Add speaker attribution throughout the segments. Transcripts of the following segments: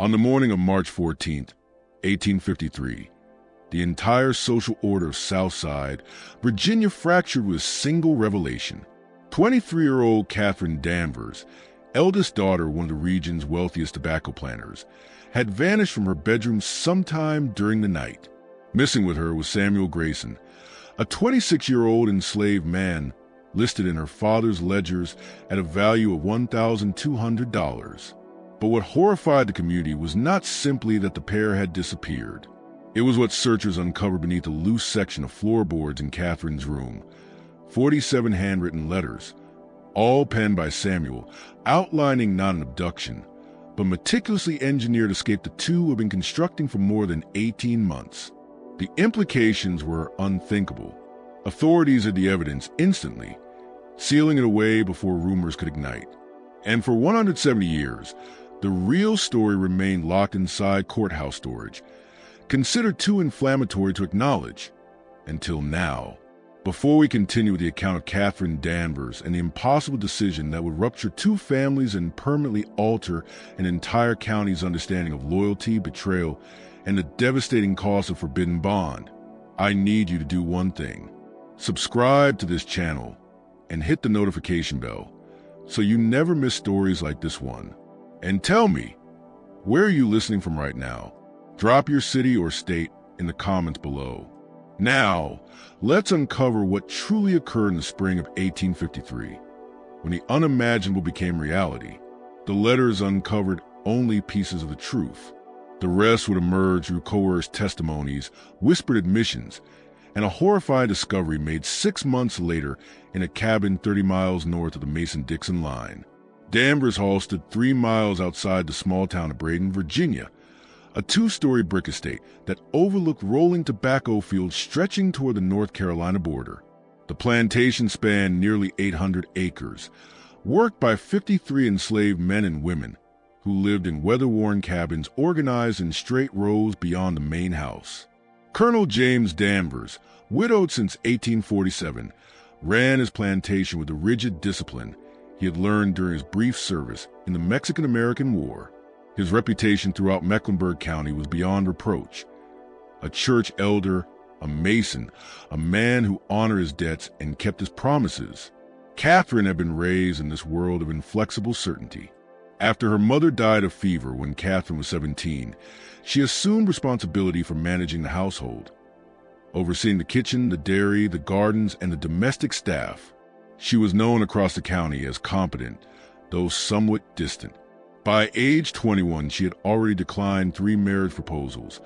Speaker 1: On the morning of March 14th, 1853, the entire social order of Southside, Virginia fractured with a single revelation. 23-year-old Catherine Danvers, eldest daughter of one of the region's wealthiest tobacco planters, had vanished from her bedroom sometime during the night. Missing with her was Samuel Grayson, a 26-year-old enslaved man listed in her father's ledgers at a value of $1,200. But what horrified the community was not simply that the pair had disappeared. It was what searchers uncovered beneath a loose section of floorboards in Catherine's room. 47 handwritten letters, all penned by Samuel, outlining not an abduction, but meticulously engineered escape the two had been constructing for more than 18 months. The implications were unthinkable. Authorities had the evidence instantly, sealing it away before rumors could ignite. And for 170 years, the real story remained locked inside courthouse storage, considered too inflammatory to acknowledge, until now. Before we continue with the account of Catherine Danvers and the impossible decision that would rupture two families and permanently alter an entire county's understanding of loyalty, betrayal, and the devastating cost of forbidden bond, I need you to do one thing. Subscribe to this channel and hit the notification bell so you never miss stories like this one. And tell me, where are you listening from right now? Drop your city or state in the comments below. Now, let's uncover what truly occurred in the spring of 1853, when the unimaginable became reality. The letters uncovered only pieces of the truth. The rest would emerge through coerced testimonies, whispered admissions, and a horrifying discovery made 6 months later in a cabin 30 miles north of the Mason-Dixon line. Danvers Hall stood 3 miles outside the small town of Braden, Virginia, a 2-story brick estate that overlooked rolling tobacco fields stretching toward the North Carolina border. The plantation spanned nearly 800 acres, worked by 53 enslaved men and women who lived in weather-worn cabins organized in straight rows beyond the main house. Colonel James Danvers, widowed since 1847, ran his plantation with the rigid discipline he had learned during his brief service in the Mexican-American War. His reputation throughout Mecklenburg County was beyond reproach. A church elder, a Mason, a man who honored his debts and kept his promises. Catherine had been raised in this world of inflexible certainty. After her mother died of fever when Catherine was 17, she assumed responsibility for managing the household, overseeing the kitchen, the dairy, the gardens, and the domestic staff. She was known across the county as competent, though somewhat distant. By age 21, she had already declined 3 marriage proposals,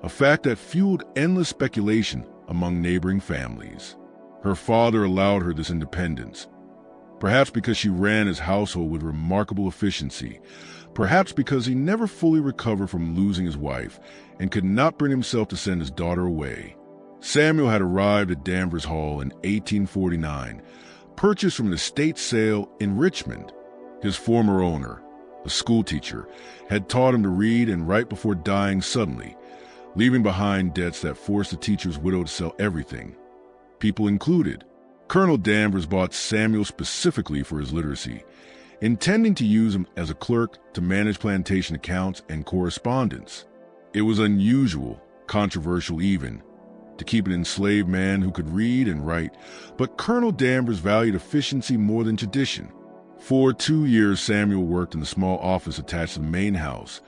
Speaker 1: a fact that fueled endless speculation among neighboring families. Her father allowed her this independence, perhaps because she ran his household with remarkable efficiency, perhaps because he never fully recovered from losing his wife and could not bring himself to send his daughter away. Samuel had arrived at Danvers Hall in 1849, purchased from an estate sale in Richmond. His former owner, a schoolteacher, had taught him to read and write before dying suddenly, leaving behind debts that forced the teacher's widow to sell everything, people included. Colonel Danvers bought Samuel specifically for his literacy, intending to use him as a clerk to manage plantation accounts and correspondence. It was unusual, controversial even, to keep an enslaved man who could read and write, but Colonel Danvers valued efficiency more than tradition. For 2 years, Samuel worked in the small office attached to the main house,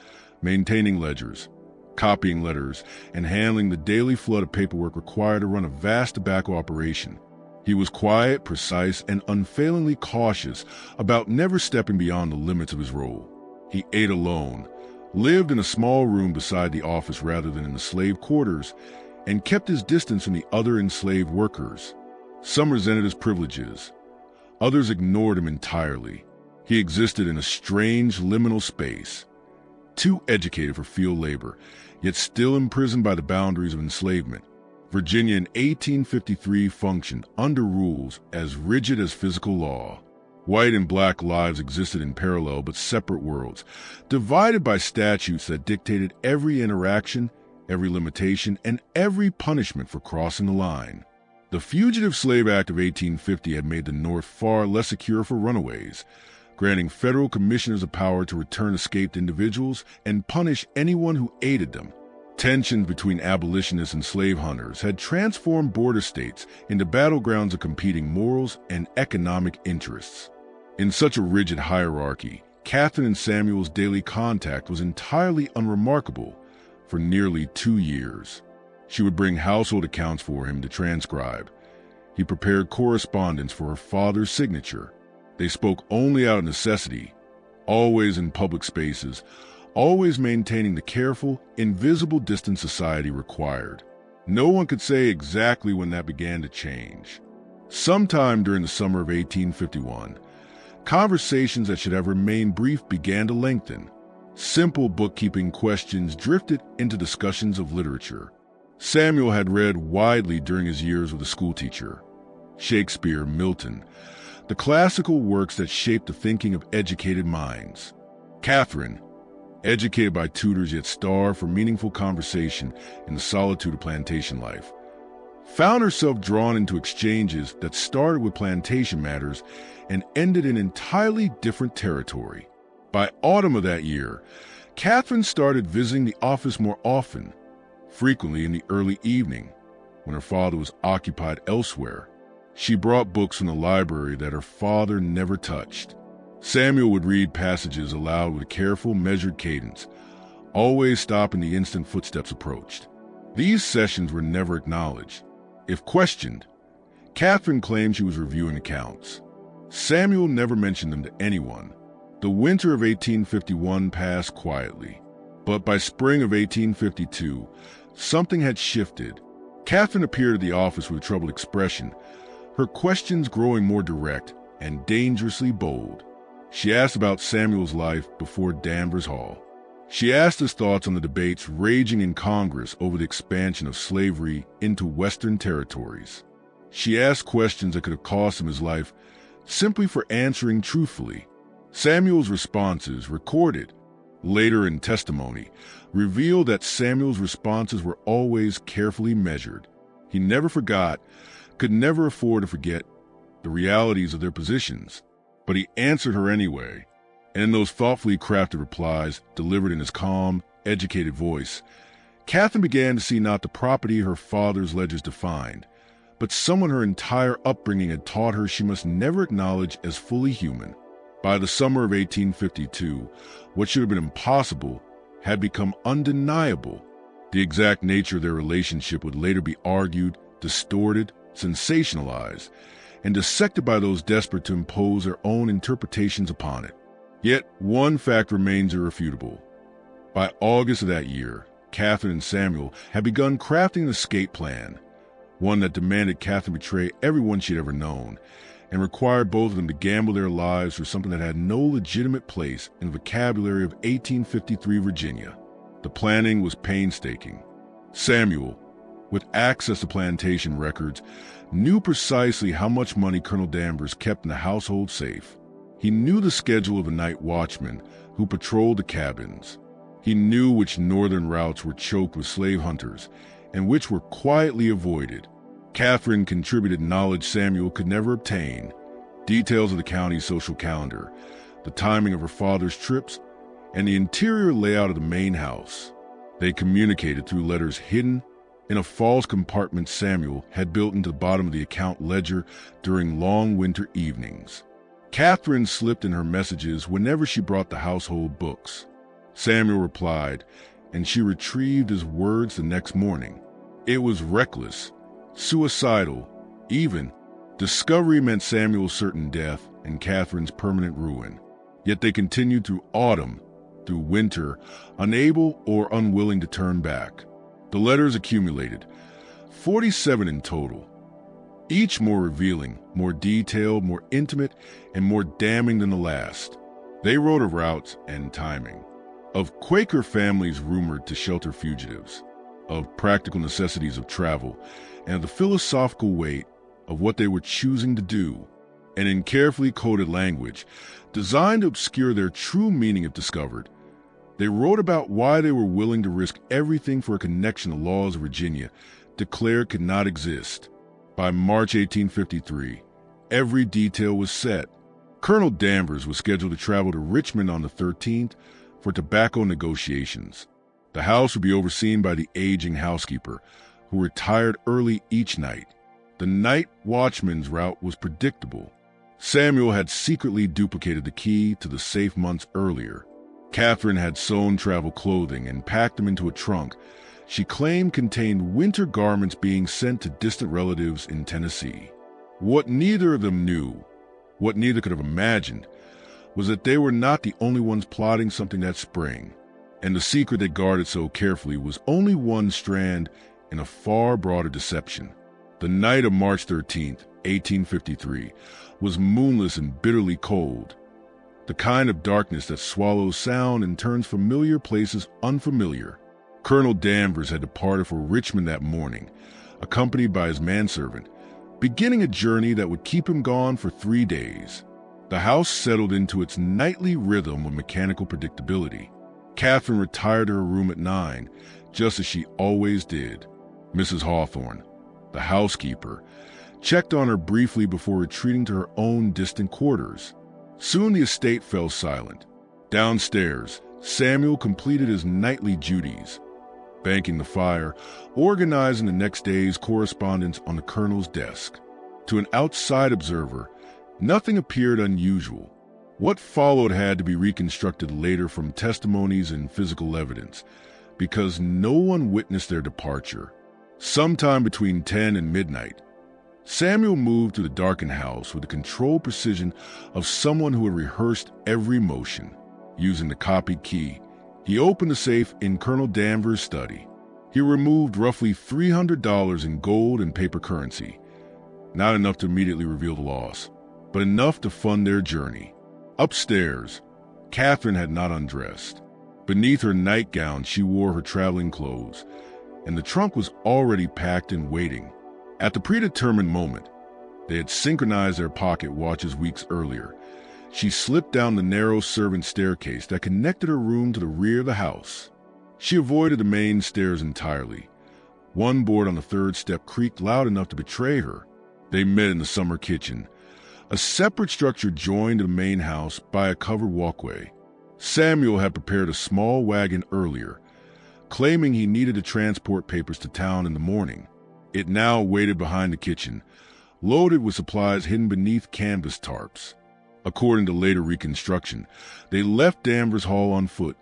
Speaker 1: maintaining ledgers, copying letters, and handling the daily flood of paperwork required to run a vast tobacco operation. He was quiet, precise, and unfailingly cautious about never stepping beyond the limits of his role. He ate alone, lived in a small room beside the office rather than in the slave quarters, and kept his distance from the other enslaved workers. Some resented his privileges. Others ignored him entirely. He existed in a strange liminal space, too educated for field labor, yet still imprisoned by the boundaries of enslavement. Virginia in 1853 functioned under rules as rigid as physical law. White and black lives existed in parallel but separate worlds, divided by statutes that dictated every interaction, every limitation, and every punishment for crossing the line. The Fugitive Slave Act of 1850 had made the North far less secure for runaways, granting federal commissioners the power to return escaped individuals and punish anyone who aided them. Tensions between abolitionists and slave hunters had transformed border states into battlegrounds of competing morals and economic interests. In such a rigid hierarchy, Catherine and Samuel's daily contact was entirely unremarkable for nearly 2 years. She would bring household accounts for him to transcribe. He prepared correspondence for her father's signature. They spoke only out of necessity, always in public spaces, always maintaining the careful, invisible distance society required. No one could say exactly when that began to change. Sometime during the summer of 1851, conversations that should have remained brief began to lengthen. Simple bookkeeping questions drifted into discussions of literature. Samuel had read widely during his years with a schoolteacher. Shakespeare, Milton, the classical works that shaped the thinking of educated minds. Catherine, educated by tutors yet starved for meaningful conversation in the solitude of plantation life, found herself drawn into exchanges that started with plantation matters and ended in entirely different territory. By autumn of that year, Catherine started visiting the office more often, frequently in the early evening, when her father was occupied elsewhere. She brought books from the library that her father never touched. Samuel would read passages aloud with a careful, measured cadence, always stopping the instant footsteps approached. These sessions were never acknowledged. If questioned, Catherine claimed she was reviewing accounts. Samuel never mentioned them to anyone. The winter of 1851 passed quietly, but by spring of 1852, something had shifted. Catherine appeared at the office with a troubled expression, her questions growing more direct and dangerously bold. She asked about Samuel's life before Danvers Hall. She asked his thoughts on the debates raging in Congress over the expansion of slavery into Western territories. She asked questions that could have cost him his life simply for answering truthfully. Samuel's responses, recorded later in testimony, revealed that Samuel's responses were always carefully measured. He never forgot, could never afford to forget, the realities of their positions. But he answered her anyway, and in those thoughtfully crafted replies, delivered in his calm, educated voice, Catherine began to see not the property her father's ledgers defined, but someone her entire upbringing had taught her she must never acknowledge as fully human. By the summer of 1852, what should have been impossible had become undeniable. The exact nature of their relationship would later be argued, distorted, sensationalized, and dissected by those desperate to impose their own interpretations upon it. Yet one fact remains irrefutable. By August of that year, Catherine and Samuel had begun crafting an escape plan, one that demanded Catherine betray everyone she'd ever known, and required both of them to gamble their lives for something that had no legitimate place in the vocabulary of 1853 Virginia. The planning was painstaking. Samuel, with access to plantation records, knew precisely how much money Colonel Danvers kept in the household safe. He knew the schedule of the night watchmen who patrolled the cabins. He knew which northern routes were choked with slave hunters and which were quietly avoided. Catherine contributed knowledge Samuel could never obtain, details of the county's social calendar, the timing of her father's trips, and the interior layout of the main house. They communicated through letters hidden in a false compartment Samuel had built into the bottom of the account ledger during long winter evenings. Catherine slipped in her messages whenever she brought the household books. Samuel replied, and she retrieved his words the next morning. It was reckless, suicidal, even. Discovery meant Samuel's certain death and Catherine's permanent ruin. Yet they continued through autumn, through winter, unable or unwilling to turn back. The letters accumulated, 47 in total, each more revealing, more detailed, more intimate, and more damning than the last. They wrote of routes and timing, of Quaker families rumored to shelter fugitives, of practical necessities of travel, and of the philosophical weight of what they were choosing to do, and in carefully coded language, designed to obscure their true meaning if discovered. They wrote about why they were willing to risk everything for a connection the laws of Virginia declared could not exist. By March 1853, every detail was set. Colonel Danvers was scheduled to travel to Richmond on the 13th for tobacco negotiations. The house would be overseen by the aging housekeeper, who retired early each night. The night watchman's route was predictable. Samuel had secretly duplicated the key to the safe months earlier. Catherine had sewn travel clothing and packed them into a trunk she claimed contained winter garments being sent to distant relatives in Tennessee. What neither of them knew, what neither could have imagined, was that they were not the only ones plotting something that spring, and the secret they guarded so carefully was only one strand in a far broader deception. The night of March 13th, 1853, was moonless and bitterly cold, the kind of darkness that swallows sound and turns familiar places unfamiliar. Colonel Danvers had departed for Richmond that morning, accompanied by his manservant, beginning a journey that would keep him gone for 3 days. The house settled into its nightly rhythm of mechanical predictability. Catherine retired to her room at 9, just as she always did. Mrs. Hawthorne, the housekeeper, checked on her briefly before retreating to her own distant quarters. Soon the estate fell silent. Downstairs, Samuel completed his nightly duties, banking the fire, organizing the next day's correspondence on the colonel's desk. To an outside observer, nothing appeared unusual. What followed had to be reconstructed later from testimonies and physical evidence, because no one witnessed their departure. Sometime between 10 and midnight, Samuel moved to the darkened house with the controlled precision of someone who had rehearsed every motion. Using the copied key, he opened the safe in Colonel Danvers' study. He removed roughly $300 in gold and paper currency, not enough to immediately reveal the loss, but enough to fund their journey. Upstairs, Catherine had not undressed. Beneath her nightgown, she wore her traveling clothes, and the trunk was already packed and waiting. At the predetermined moment, they had synchronized their pocket watches weeks earlier. She slipped down the narrow servant staircase that connected her room to the rear of the house. She avoided the main stairs entirely. One board on the third step creaked loud enough to betray her. They met in the summer kitchen, a separate structure joined to the main house by a covered walkway. Samuel had prepared a small wagon earlier, claiming he needed to transport papers to town in the morning. It now waited behind the kitchen, loaded with supplies hidden beneath canvas tarps. According to later reconstruction, they left Danvers Hall on foot,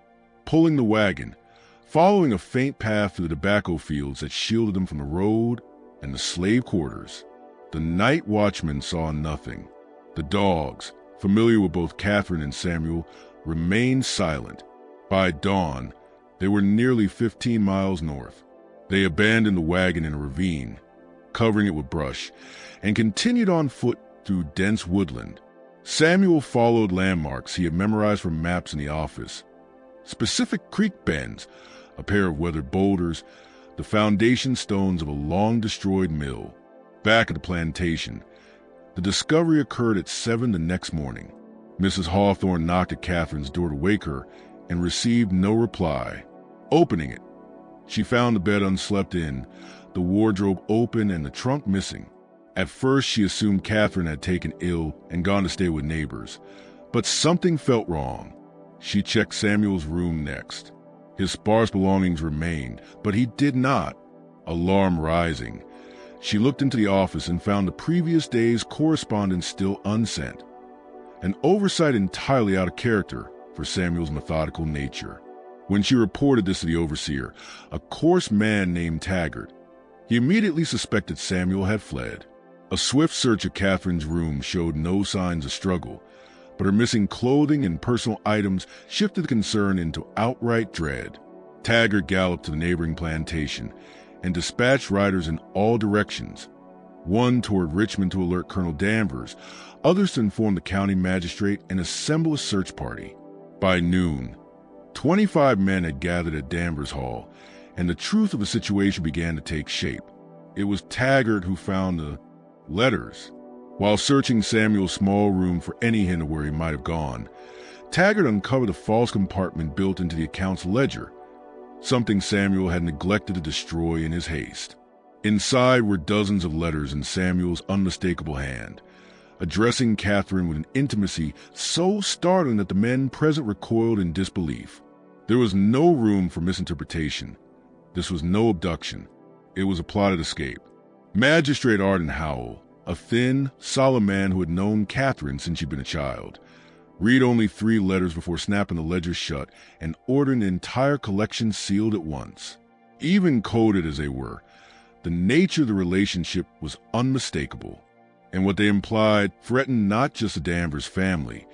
Speaker 1: pulling the wagon, following a faint path through the tobacco fields that shielded them from the road and the slave quarters. The night watchman saw nothing. The dogs, familiar with both Catherine and Samuel, remained silent. By dawn, they were nearly 15 miles north. They abandoned the wagon in a ravine, covering it with brush, and continued on foot through dense woodland. Samuel followed landmarks he had memorized from maps in the office. Specific creek bends, a pair of weathered boulders, the foundation stones of a long-destroyed mill. Back at the plantation, the discovery occurred at 7 the next morning. Mrs. Hawthorne knocked at Catherine's door to wake her and received no reply. Opening it, she found the bed unslept in, the wardrobe open, and the trunk missing. At first, she assumed Catherine had taken ill and gone to stay with neighbors, but something felt wrong. She checked Samuel's room next. His sparse belongings remained, but he did not. Alarm rising, she looked into the office and found the previous day's correspondence still unsent, an oversight entirely out of character for Samuel's methodical nature. When she reported this to the overseer, a coarse man named Taggart, he immediately suspected Samuel had fled. A swift search of Catherine's room showed no signs of struggle, but her missing clothing and personal items shifted the concern into outright dread. Taggart galloped to the neighboring plantation and dispatched riders in all directions, one toward Richmond to alert Colonel Danvers, others to inform the county magistrate and assemble a search party. By noon, 25 men had gathered at Danvers Hall, and the truth of the situation began to take shape. It was Taggart who found the letters. While searching Samuel's small room for any hint of where he might have gone, Taggart uncovered a false compartment built into the account's ledger, something Samuel had neglected to destroy in his haste. Inside were dozens of letters in Samuel's unmistakable hand, addressing Catherine with an intimacy so startling that the men present recoiled in disbelief. There was no room for misinterpretation. This was no abduction. It was a plotted escape. Magistrate Arden Howell, a thin, solemn man who had known Catherine since she'd been a child, read only 3 letters before snapping the ledger shut and ordering the entire collection sealed at once. Even coded as they were, the nature of the relationship was unmistakable, and what they implied threatened not just the Danvers family,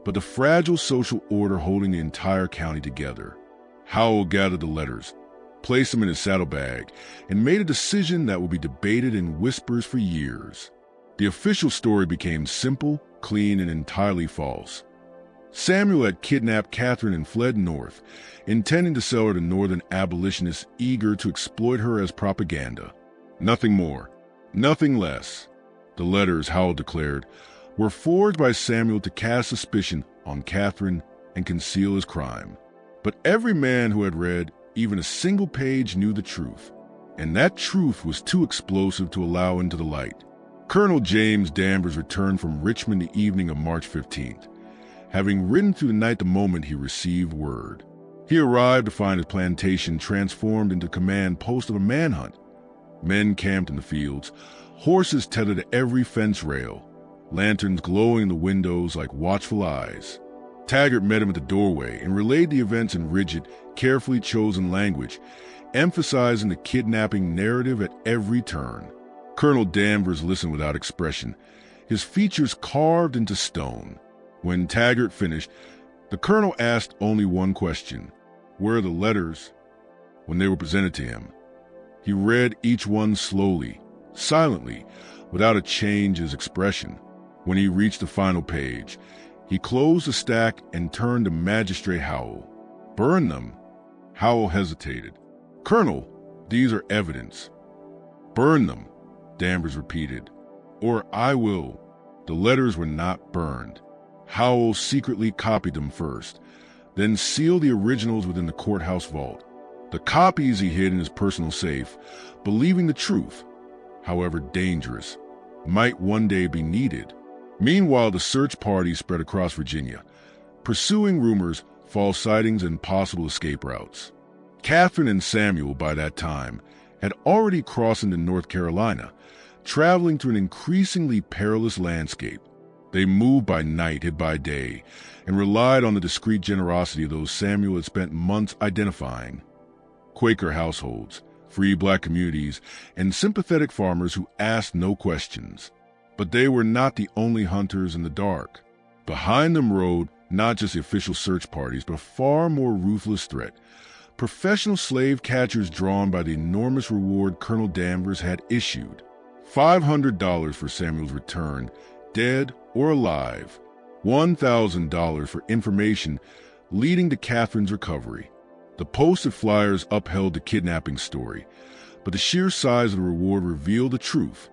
Speaker 1: but the fragile social order holding the entire county together. Howell gathered the letters, placed them in his saddlebag, and made a decision that would be debated in whispers for years. The official story became simple, clean, and entirely false. Samuel had kidnapped Catherine and fled north, intending to sell her to northern abolitionists eager to exploit her as propaganda. Nothing more, nothing less. The letters, Howell declared, were forged by Samuel to cast suspicion on Catherine and conceal his crime. But every man who had read even a single page knew the truth, and that truth was too explosive to allow into the light. Colonel James Danvers returned from Richmond the evening of March 15th, having ridden through the night the moment he received word. He arrived to find his plantation transformed into the command post of a manhunt. Men camped in the fields, horses tethered to every fence rail, lanterns glowing in the windows like watchful eyes. Taggart met him at the doorway and relayed the events in rigid, carefully chosen language, emphasizing the kidnapping narrative at every turn. Colonel Danvers listened without expression, his features carved into stone. When Taggart finished, the colonel asked only one question: "Where are the letters?" When they were presented to him, he read each one slowly, silently, without a change in his expression. When he reached the final page, he closed the stack and turned to Magistrate Howell. "Burn them?" Howell hesitated. "Colonel, these are evidence." "Burn them," Danvers repeated, "or I will." The letters were not burned. Howell secretly copied them first, then sealed the originals within the courthouse vault. The copies he hid in his personal safe, believing the truth, however dangerous, might one day be needed. Meanwhile, the search party spread across Virginia, pursuing rumors, false sightings, and possible escape routes. Catherine and Samuel, by that time, had already crossed into North Carolina, traveling through an increasingly perilous landscape. They moved by night, hid by day, and relied on the discreet generosity of those Samuel had spent months identifying: Quaker households, free black communities, and sympathetic farmers who asked no questions. But they were not the only hunters in the dark. Behind them rode not just the official search parties, but a far more ruthless threat: professional slave catchers drawn by the enormous reward Colonel Danvers had issued. $500 for Samuel's return, dead or alive. $1,000 for information leading to Catherine's recovery. The posted flyers upheld the kidnapping story, but the sheer size of the reward revealed the truth.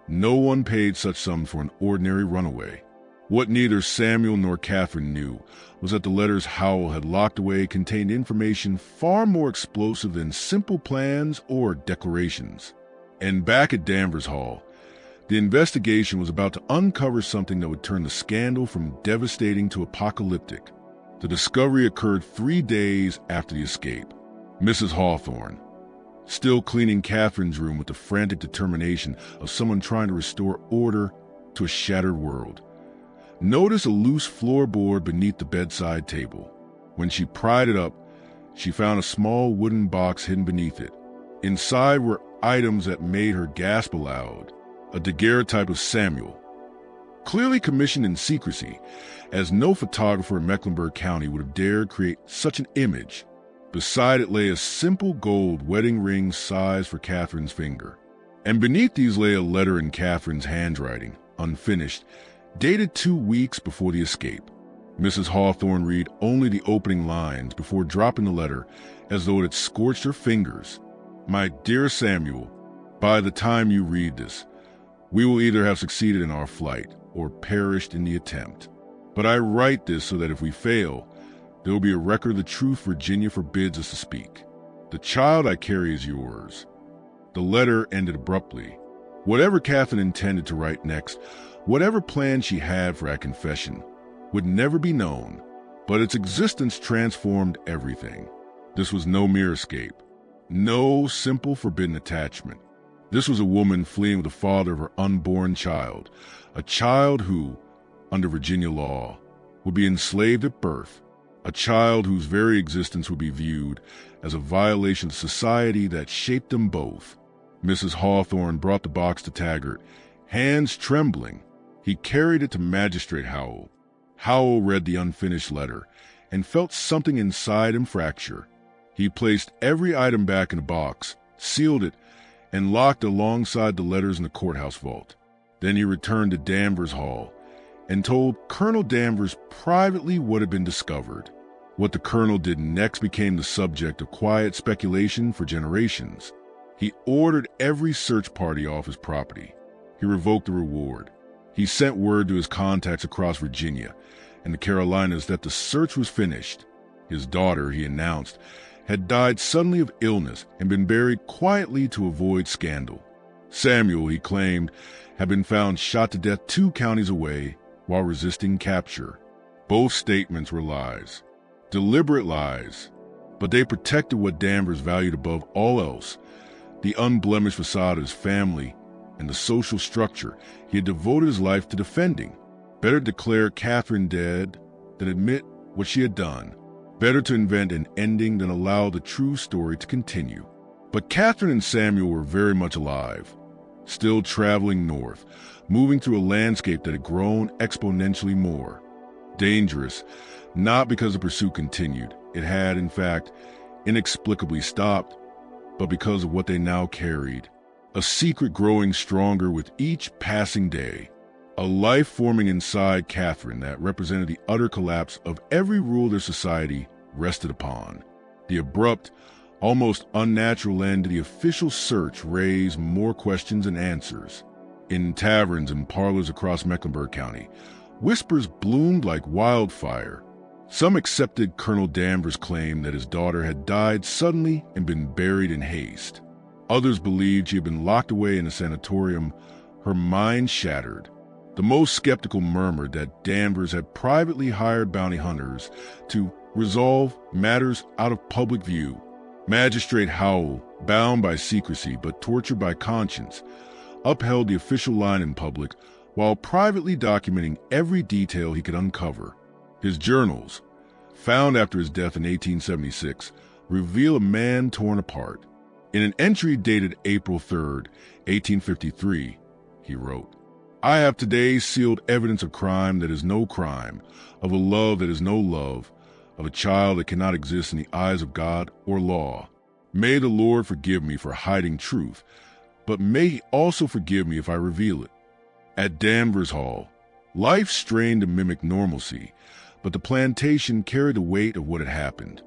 Speaker 1: No one paid such sums for an ordinary runaway. What neither Samuel nor Catherine knew was that the letters Howell had locked away contained information far more explosive than simple plans or declarations. And back at Danvers Hall, the investigation was about to uncover something that would turn the scandal from devastating to apocalyptic. The discovery occurred 3 days after the escape. Mrs. Hawthorne, still cleaning Catherine's room with the frantic determination of someone trying to restore order to a shattered world, noticed a loose floorboard beneath the bedside table. When she pried it up, she found a small wooden box hidden beneath it. Inside were items that made her gasp aloud: a daguerreotype of Samuel, clearly commissioned in secrecy, as no photographer in Mecklenburg County would have dared create such an image. Beside it lay a simple gold wedding ring sized for Catherine's finger. And beneath these lay a letter in Catherine's handwriting, unfinished, dated 2 weeks before the escape. Mrs. Hawthorne read only the opening lines before dropping the letter as though it had scorched her fingers. "My dear Samuel, by the time you read this, we will either have succeeded in our flight or perished in the attempt. But I write this so that if we fail, there will be a record of the truth Virginia forbids us to speak. The child I carry is yours." The letter ended abruptly, Whatever Catherine intended to write next, whatever plan she had for that confession, would never be known, but its existence transformed everything. This was no mere escape, no simple forbidden attachment. This was a woman fleeing with the father of her unborn child, a child who, under Virginia law, would be enslaved at birth, a child whose very existence would be viewed as a violation of society that shaped them both. Mrs. Hawthorne brought the box to Taggart, hands trembling. He carried it to Magistrate Howell. Howell read the unfinished letter and felt something inside him fracture. He placed every item back in the box, sealed it, and locked alongside the letters in the courthouse vault. Then he returned to Danvers Hall and told Colonel Danvers privately what had been discovered. What the colonel did next became the subject of quiet speculation for generations. He ordered every search party off his property. He revoked the reward. He sent word to his contacts across Virginia and the Carolinas that the search was finished. His daughter, he announced, had died suddenly of illness and been buried quietly to avoid scandal. Samuel, he claimed, had been found shot to death 2 counties away while resisting capture. Both statements were lies. Deliberate lies, but they protected what Danvers valued above all else, the unblemished facade of his family and the social structure he had devoted his life to defending. Better declare Catherine dead than admit what she had done. Better to invent an ending than allow the true story to continue. But Catherine and Samuel were very much alive, still traveling north, moving through a landscape that had grown exponentially more. Dangerous, not because the pursuit continued. It had, in fact, inexplicably stopped, but because of what they now carried. A secret growing stronger with each passing day. A life forming inside Catherine that represented the utter collapse of every rule their society rested upon. The abrupt, almost unnatural end to the official search raised more questions than answers. In taverns and parlors across Mecklenburg County, whispers bloomed like wildfire. Some accepted Colonel Danvers' claim that his daughter had died suddenly and been buried in haste. Others believed she had been locked away in a sanatorium, her mind shattered. The most skeptical murmured that Danvers had privately hired bounty hunters to resolve matters out of public view. Magistrate Howell, bound by secrecy but tortured by conscience, upheld the official line in public while privately documenting every detail he could uncover. His journals, found after his death in 1876, reveal a man torn apart. In an entry dated April 3, 1853, he wrote, "I have today sealed evidence of crime that is no crime, of a love that is no love, of a child that cannot exist in the eyes of God or law. May the Lord forgive me for hiding truth, but may he also forgive me if I reveal it." At Danvers Hall, life strained to mimic normalcy, but the plantation carried the weight of what had happened.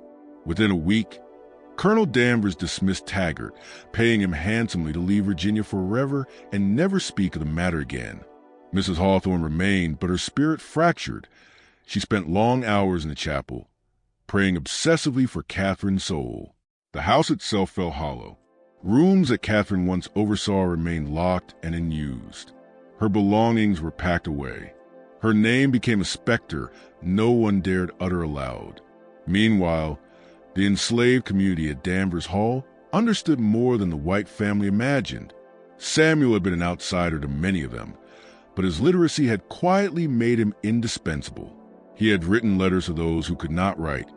Speaker 1: Within a week, Colonel Danvers dismissed Taggart, paying him handsomely to leave Virginia forever and never speak of the matter again. Mrs. Hawthorne remained, but her spirit fractured. She spent long hours in the chapel, praying obsessively for Catherine's soul. The house itself fell hollow. Rooms that Catherine once oversaw remained locked and unused. Her belongings were packed away. Her name became a specter no one dared utter aloud. Meanwhile, the enslaved community at Danvers Hall understood more than the white family imagined. Samuel had been an outsider to many of them, but his literacy had quietly made him indispensable. He had written letters to those who could not write,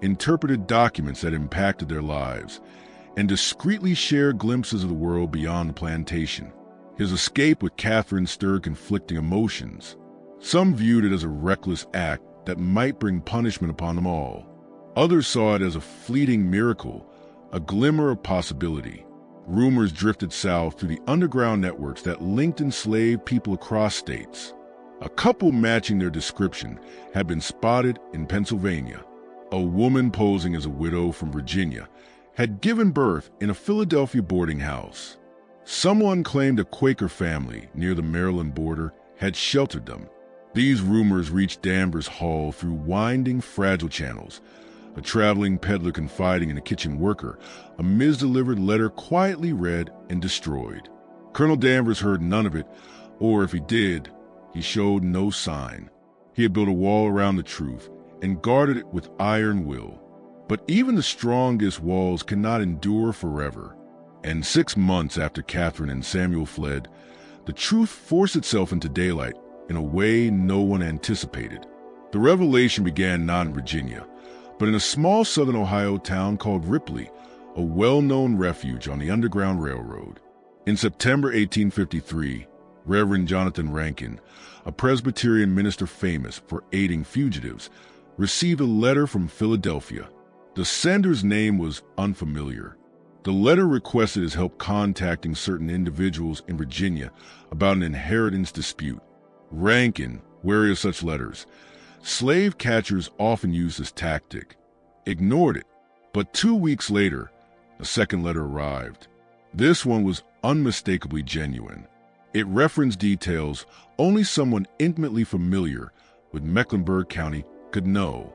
Speaker 1: interpreted documents that impacted their lives, and discreetly shared glimpses of the world beyond the plantation. His escape with Catherine stirred conflicting emotions. Some viewed it as a reckless act that might bring punishment upon them all. Others saw it as a fleeting miracle, a glimmer of possibility. Rumors drifted south through the underground networks that linked enslaved people across states. A couple matching their description had been spotted in Pennsylvania. A woman posing as a widow from Virginia had given birth in a Philadelphia boarding house. Someone claimed a Quaker family near the Maryland border had sheltered them. These rumors reached Danvers Hall through winding, fragile channels. A traveling peddler confiding in a kitchen worker, a misdelivered letter quietly read and destroyed. Colonel Danvers heard none of it, or if he did, he showed no sign. He had built a wall around the truth and guarded it with iron will. But even the strongest walls cannot endure forever. And 6 months after Catherine and Samuel fled, the truth forced itself into daylight in a way no one anticipated. The revelation began not in Virginia, but in a small southern Ohio town called Ripley, a well-known refuge on the Underground Railroad. In September 1853, Reverend Jonathan Rankin, a Presbyterian minister famous for aiding fugitives, received a letter from Philadelphia. The sender's name was unfamiliar. The letter requested his help contacting certain individuals in Virginia about an inheritance dispute. Rankin, wary of such letters, slave catchers often used this tactic, ignored it. But 2 weeks later, a second letter arrived. This one was unmistakably genuine. It referenced details only someone intimately familiar with Mecklenburg County could know.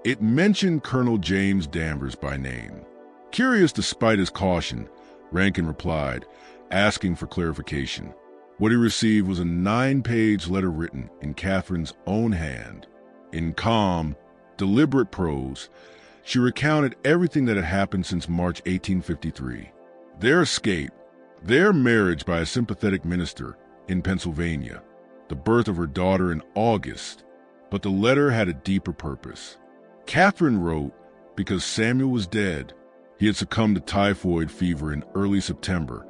Speaker 1: It mentioned Colonel James Danvers by name. Curious despite his caution, Rankin replied, asking for clarification. What he received was a 9-page letter written in Catherine's own hand. In calm, deliberate prose, she recounted everything that had happened since March 1853. Their escape, their marriage by a sympathetic minister in Pennsylvania, the birth of her daughter in August. But the letter had a deeper purpose. Catherine wrote because Samuel was dead. He had succumbed to typhoid fever in early September,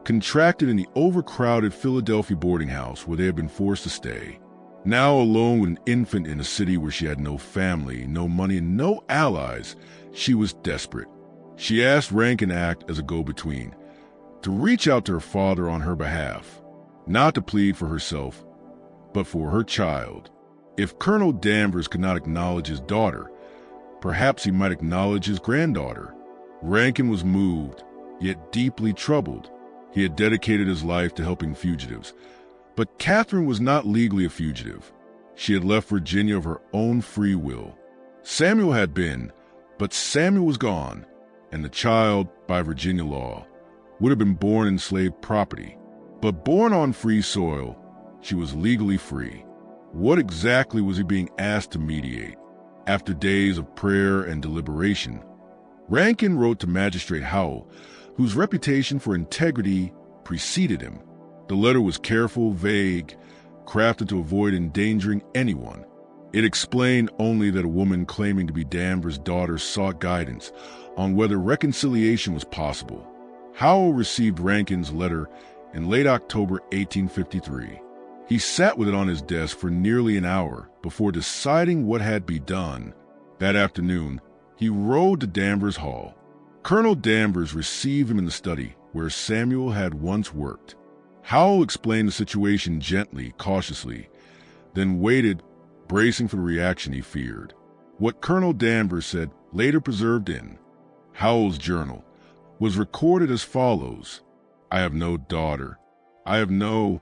Speaker 1: contracted in the overcrowded Philadelphia boarding house where they had been forced to stay. Now alone with an infant in a city where she had no family, no money, and no allies, she was desperate. She asked Rankin to act as a go-between, to reach out to her father on her behalf, not to plead for herself, but for her child. If Colonel Danvers could not acknowledge his daughter, perhaps he might acknowledge his granddaughter. Rankin was moved, yet deeply troubled. He had dedicated his life to helping fugitives. But Catherine was not legally a fugitive. She had left Virginia of her own free will. Samuel had been, but Samuel was gone, and the child, by Virginia law, would have been born enslaved property. But born on free soil, she was legally free. What exactly was he being asked to mediate? After days of prayer and deliberation, Rankin wrote to Magistrate Howell, whose reputation for integrity preceded him. The letter was careful, vague, crafted to avoid endangering anyone. It explained only that a woman claiming to be Danvers' daughter sought guidance on whether reconciliation was possible. Howell received Rankin's letter in late October 1853. He sat with it on his desk for nearly an hour before deciding what had to be done. That afternoon, he rode to Danvers Hall. Colonel Danvers received him in the study where Samuel had once worked. Howell explained the situation gently, cautiously, then waited, bracing for the reaction he feared. What Colonel Danvers said, later preserved in Howell's journal, was recorded as follows. I have no daughter. I have no...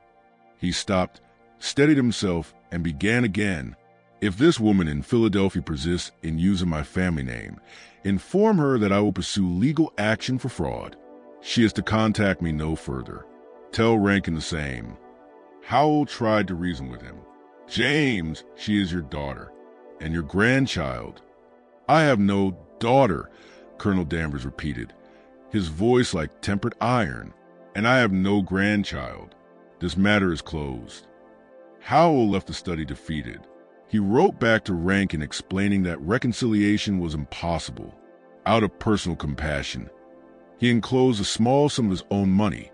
Speaker 1: He stopped, steadied himself, and began again. If this woman in Philadelphia persists in using my family name, inform her that I will pursue legal action for fraud. She is to contact me no further. Tell Rankin the same. Howell tried to reason with him. James, she is your daughter, and your grandchild. I have no daughter, Colonel Danvers repeated, his voice like tempered iron. And I have no grandchild. This matter is closed. Howell left the study defeated. He wrote back to Rankin explaining that reconciliation was impossible. Out of personal compassion, he enclosed a small sum of his own money,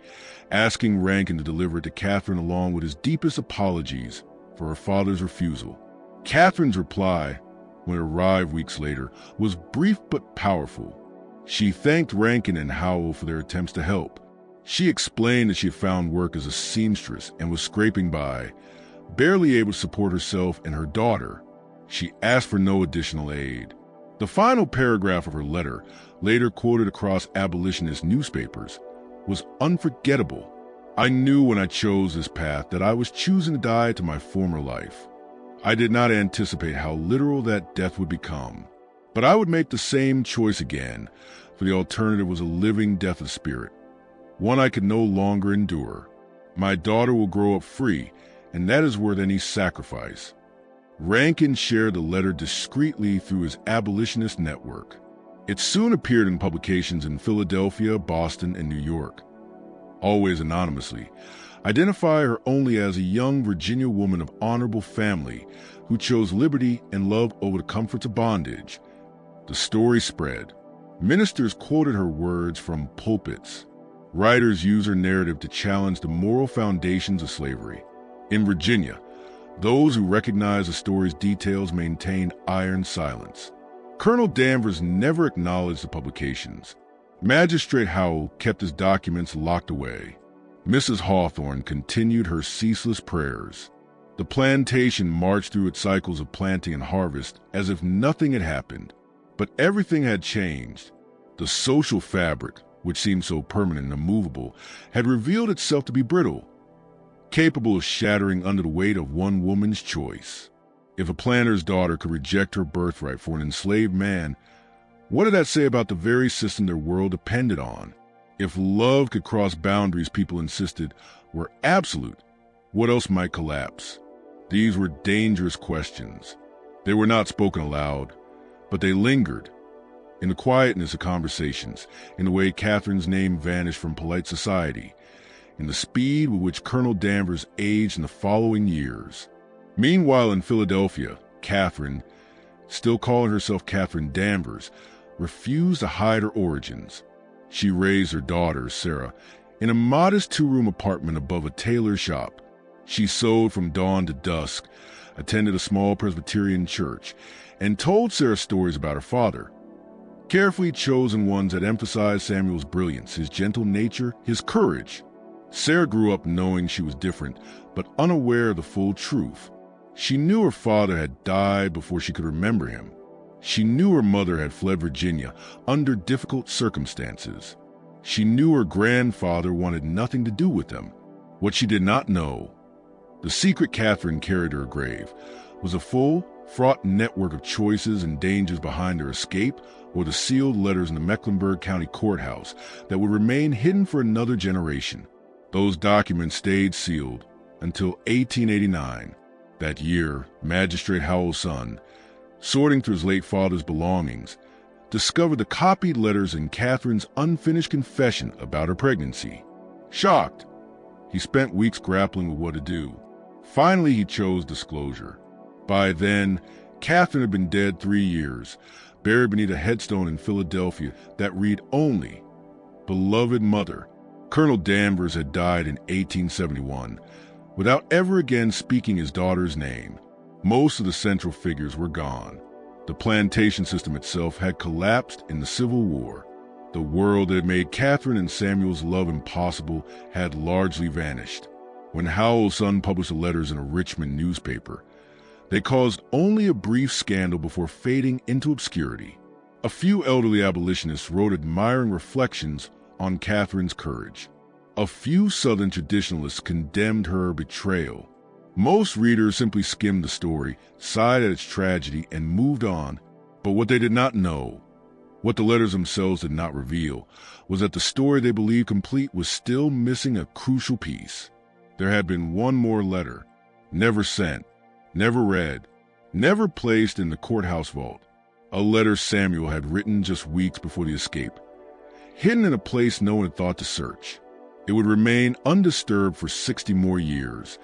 Speaker 1: asking Rankin to deliver it to Catherine along with his deepest apologies for her father's refusal. Catherine's reply, when it arrived weeks later, was brief but powerful. She thanked Rankin and Howell for their attempts to help. She explained that she had found work as a seamstress and was scraping by, barely able to support herself and her daughter. She asked for no additional aid. The final paragraph of her letter, later quoted across abolitionist newspapers, was unforgettable. I knew when I chose this path that I was choosing to die to my former life. I did not anticipate how literal that death would become. But I would make the same choice again, for the alternative was a living death of spirit. one I could no longer endure. My daughter will grow up free, and that is worth any sacrifice. Rankin shared the letter discreetly through his abolitionist network. It soon appeared in publications in Philadelphia, Boston, and New York. Always anonymously, identify her only as a young Virginia woman of honorable family who chose liberty and love over the comforts of bondage. The story spread. Ministers quoted her words from pulpits. Writers used her narrative to challenge the moral foundations of slavery. In Virginia, those who recognized the story's details maintained iron silence. Colonel Danvers never acknowledged the publications. Magistrate Howell kept his documents locked away. Mrs. Hawthorne continued her ceaseless prayers. The plantation marched through its cycles of planting and harvest as if nothing had happened. But everything had changed. The social fabric, which seemed so permanent and immovable, had revealed itself to be brittle, capable of shattering under the weight of one woman's choice. If a planter's daughter could reject her birthright for an enslaved man, what did that say about the very system their world depended on? If love could cross boundaries people insisted were absolute, what else might collapse? These were dangerous questions. They were not spoken aloud, but they lingered. In the quietness of conversations, in the way Catherine's name vanished from polite society, in the speed with which Colonel Danvers aged in the following years. Meanwhile, in Philadelphia, Catherine, still calling herself Catherine Danvers, refused to hide her origins. She raised her daughter, Sarah, in a modest two-room apartment above a tailor's shop. She sewed from dawn to dusk, attended a small Presbyterian church, and told Sarah stories about her father. Carefully chosen ones that emphasized Samuel's brilliance, his gentle nature, his courage. Sarah grew up knowing she was different, but unaware of the full truth. She knew her father had died before she could remember him. She knew her mother had fled Virginia under difficult circumstances. She knew her grandfather wanted nothing to do with them. What she did not know, the secret Catherine carried to her grave, was a full, fraught network of choices and dangers behind her escape or the sealed letters in the Mecklenburg County Courthouse that would remain hidden for another generation. Those documents stayed sealed until 1889. That year, Magistrate Howell's son, sorting through his late father's belongings, discovered the copied letters in Catherine's unfinished confession about her pregnancy. Shocked, he spent weeks grappling with what to do. Finally, he chose disclosure. By then, Catherine had been dead 3 years, buried beneath a headstone in Philadelphia that read only, "Beloved Mother." Colonel Danvers had died in 1871, without ever again speaking his daughter's name. Most of the central figures were gone. The plantation system itself had collapsed in the Civil War. The world that had made Catherine and Samuel's love impossible had largely vanished. When Howell's son published the letters in a Richmond newspaper, they caused only a brief scandal before fading into obscurity. A few elderly abolitionists wrote admiring reflections on Catherine's courage. A few Southern traditionalists condemned her betrayal. Most readers simply skimmed the story, sighed at its tragedy, and moved on. But what they did not know, what the letters themselves did not reveal, was that the story they believed complete was still missing a crucial piece. There had been one more letter, never sent, never read, never placed in the courthouse vault. A letter Samuel had written just weeks before the escape, hidden in a place no one had thought to search. It would remain undisturbed for 60 more years,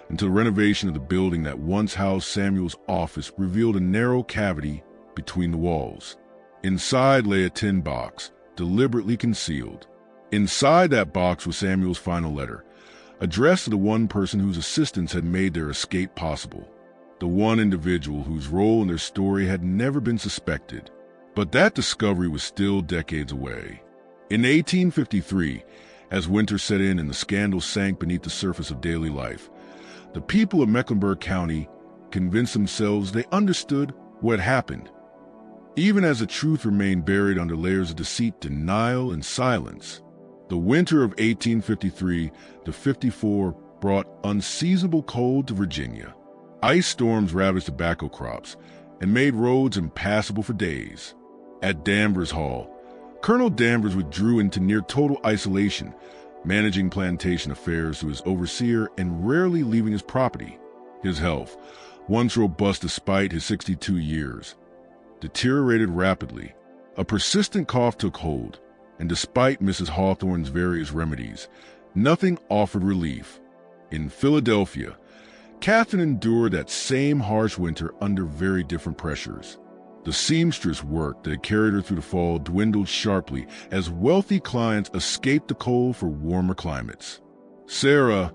Speaker 1: until renovation of the building that once housed Samuel's office revealed a narrow cavity between the walls. Inside lay a tin box, deliberately concealed. Inside that box was Samuel's final letter, addressed to the one person whose assistance had made their escape possible, the one individual whose role in their story had never been suspected. But that discovery was still decades away. In 1853, as winter set in and the scandal sank beneath the surface of daily life, the people of Mecklenburg County convinced themselves they understood what happened, even as the truth remained buried under layers of deceit, denial, and silence. The winter of 1853 to 54 brought unseasonable cold to Virginia. Ice storms ravaged tobacco crops and made roads impassable for days. At Danvers Hall, Colonel Danvers withdrew into near total isolation, managing plantation affairs through his overseer and rarely leaving his property. His health, once robust despite his 62 years, deteriorated rapidly. A persistent cough took hold, and despite Mrs. Hawthorne's various remedies, nothing offered relief. In Philadelphia, Catherine endured that same harsh winter under very different pressures. The seamstress work that had carried her through the fall dwindled sharply as wealthy clients escaped the cold for warmer climates. Sarah,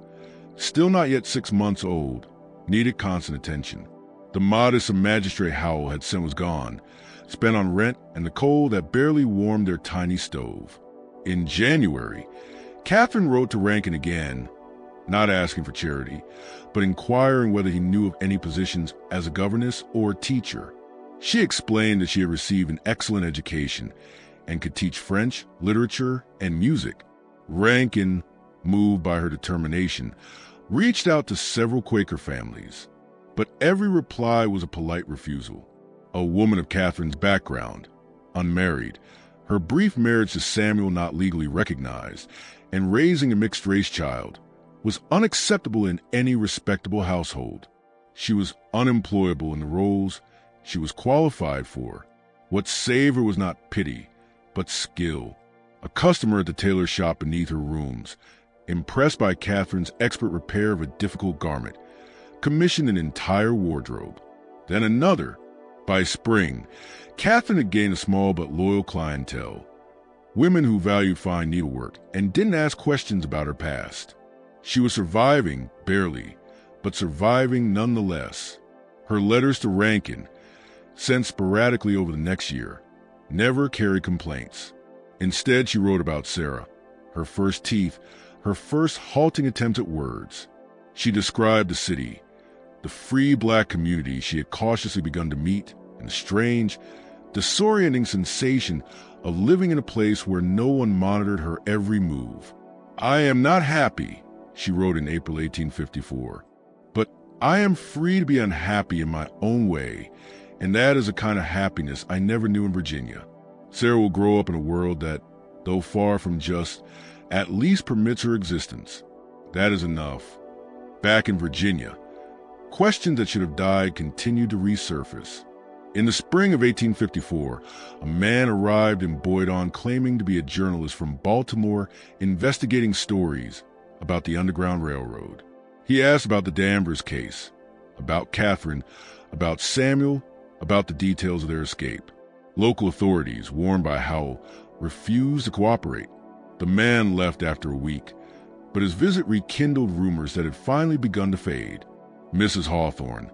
Speaker 1: still not yet 6 months old, needed constant attention. The modest a magistrate Howell had sent was gone, spent on rent and the coal that barely warmed their tiny stove. In January, Catherine wrote to Rankin again, not asking for charity, but inquiring whether he knew of any positions as a governess or teacher. She explained that she had received an excellent education and could teach French, literature, and music. Rankin, moved by her determination, reached out to several Quaker families, but every reply was a polite refusal. A woman of Catherine's background, unmarried, her brief marriage to Samuel not legally recognized, and raising a mixed-race child, was unacceptable in any respectable household. She was unemployable in the roles she was qualified for. What saved her was not pity, but skill. A customer at the tailor shop beneath her rooms, impressed by Catherine's expert repair of a difficult garment, commissioned an entire wardrobe. Then another. By spring, Catherine had gained a small but loyal clientele, women who valued fine needlework and didn't ask questions about her past. She was surviving, barely, but surviving nonetheless. Her letters to Rankin, sent sporadically over the next year, never carried complaints. Instead, she wrote about Sarah, her first teeth, her first halting attempts at words. She described the city, the free black community she had cautiously begun to meet, and the strange, disorienting sensation of living in a place where no one monitored her every move. "I am not happy," she wrote in April 1854, "but I am free to be unhappy in my own way, and that is a kind of happiness I never knew in Virginia." Sarah will grow up in a world that, though far from just, at least permits her existence. That is enough. Back in Virginia, questions that should have died continued to resurface. In the spring of 1854, a man arrived in Boydon claiming to be a journalist from Baltimore investigating stories about the Underground Railroad. He asked about the Danvers case, about Catherine, about Samuel, about the details of their escape. Local authorities, warned by Howell, refused to cooperate. The man left after a week, but his visit rekindled rumors that had finally begun to fade. Mrs. Hawthorne,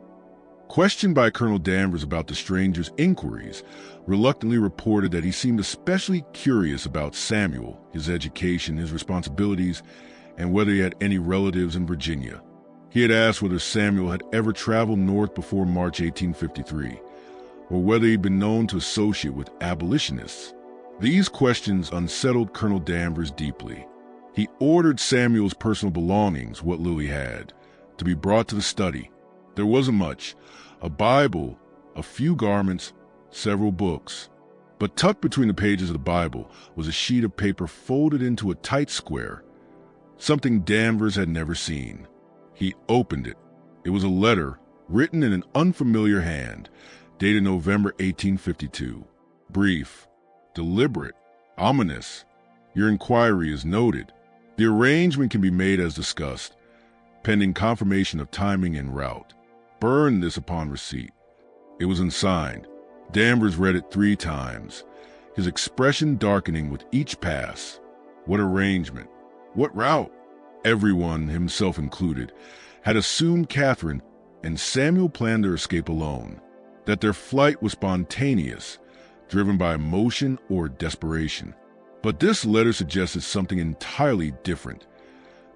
Speaker 1: questioned by Colonel Danvers about the stranger's inquiries, reluctantly reported that he seemed especially curious about Samuel, his education, his responsibilities, and whether he had any relatives in Virginia. He had asked whether Samuel had ever traveled north before March 1853, or whether he'd been known to associate with abolitionists. These questions unsettled Colonel Danvers deeply. He ordered Samuel's personal belongings, what little he had, to be brought to the study. There wasn't much: a Bible, a few garments, several books. But tucked between the pages of the Bible was a sheet of paper folded into a tight square, something Danvers had never seen. He opened it. It was a letter written in an unfamiliar hand, dated November 1852. Brief, deliberate, ominous. "Your inquiry is noted. The arrangement can be made as discussed, pending confirmation of timing and route. Burn this upon receipt." It was unsigned. Danvers read it 3 times, his expression darkening with each pass. What arrangement? What route? Everyone, himself included, had assumed Catherine and Samuel planned their escape alone, that their flight was spontaneous, driven by emotion or desperation. But this letter suggested something entirely different.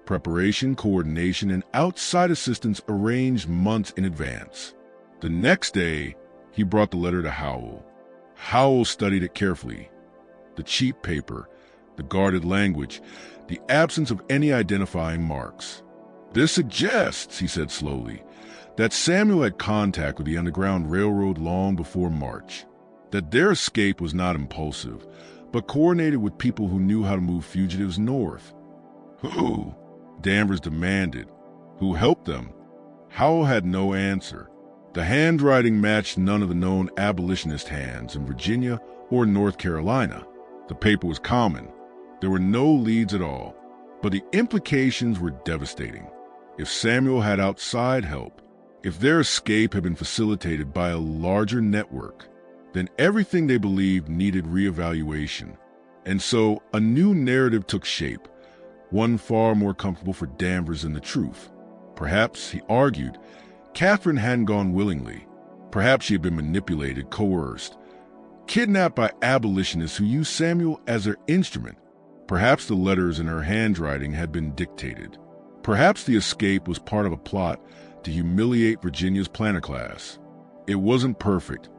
Speaker 1: Preparation, coordination, and outside assistance arranged months in advance. The next day, he brought the letter to Howell. Howell studied it carefully. The cheap paper, the guarded language, the absence of any identifying marks. "This suggests," he said slowly, "that Samuel had contact with the Underground Railroad long before March, that their escape was not impulsive, but coordinated with people who knew how to move fugitives north." Who? Danvers demanded. Who helped them? Howell had no answer. The handwriting matched none of the known abolitionist hands in Virginia or North Carolina. The paper was common. There were no leads at all. But the implications were devastating. If Samuel had outside help, if their escape had been facilitated by a larger network, then everything they believed needed reevaluation. And so a new narrative took shape, one far more comfortable for Danvers than the truth. Perhaps, he argued, Catherine hadn't gone willingly. Perhaps she had been manipulated, coerced, kidnapped by abolitionists who used Samuel as their instrument. Perhaps the letters in her handwriting had been dictated. Perhaps the escape was part of a plot to humiliate Virginia's planter class. It wasn't perfect,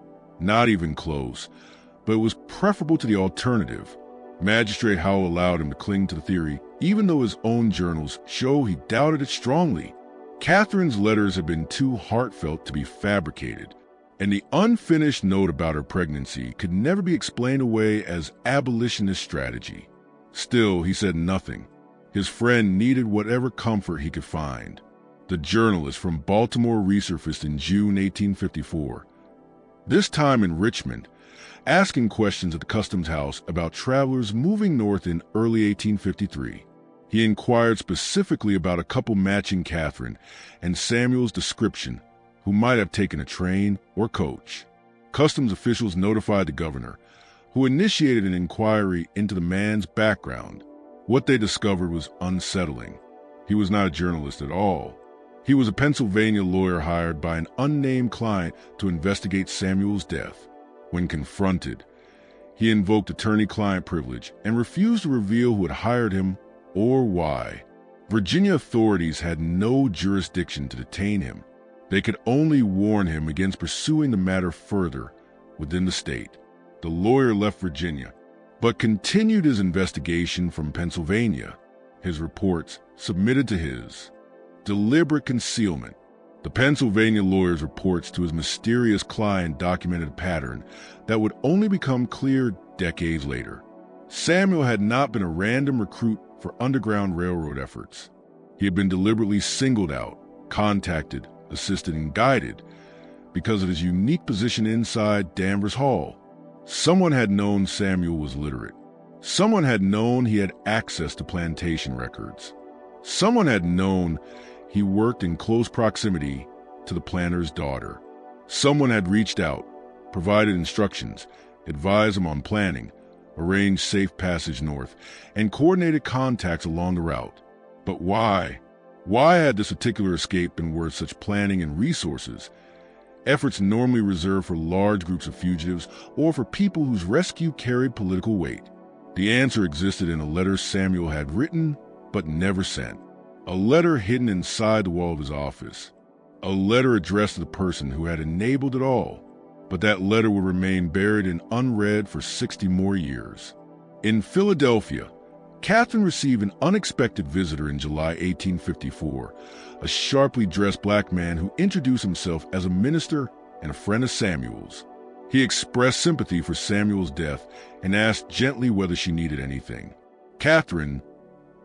Speaker 1: not even close, but it was preferable to the alternative. Magistrate Howell allowed him to cling to the theory, even though his own journals show he doubted it strongly. Catherine's letters had been too heartfelt to be fabricated, and the unfinished note about her pregnancy could never be explained away as abolitionist strategy. Still, he said nothing. His friend needed whatever comfort he could find. The journalist from Baltimore resurfaced in June 1854, this time in Richmond, asking questions at the Customs House about travelers moving north in early 1853. He inquired specifically about a couple matching Catherine and Samuel's description, who might have taken a train or coach. Customs officials notified the governor, who initiated an inquiry into the man's background. What they discovered was unsettling. He was not a journalist at all. He was a Pennsylvania lawyer hired by an unnamed client to investigate Samuel's death. When confronted, he invoked attorney-client privilege and refused to reveal who had hired him or why. Virginia authorities had no jurisdiction to detain him. They could only warn him against pursuing the matter further within the state. The lawyer left Virginia, but continued his investigation from Pennsylvania. His reports submitted to his deliberate concealment. The Pennsylvania lawyer's reports to his mysterious client documented a pattern that would only become clear decades later. Samuel had not been a random recruit for Underground Railroad efforts. He had been deliberately singled out, contacted, assisted, and guided because of his unique position inside Danvers Hall. Someone had known Samuel was literate. Someone had known he had access to plantation records. Someone had known he worked in close proximity to the planter's daughter. Someone had reached out, provided instructions, advised him on planning, arranged safe passage north, and coordinated contacts along the route. But why? Why had this particular escape been worth such planning and resources? Efforts normally reserved for large groups of fugitives or for people whose rescue carried political weight. The answer existed in a letter Samuel had written but never sent. A letter hidden inside the wall of his office. A letter addressed to the person who had enabled it all. But that letter would remain buried and unread for 60 more years. In Philadelphia, Catherine received an unexpected visitor in July 1854, a sharply dressed black man who introduced himself as a minister and a friend of Samuel's. He expressed sympathy for Samuel's death and asked gently whether she needed anything. Catherine,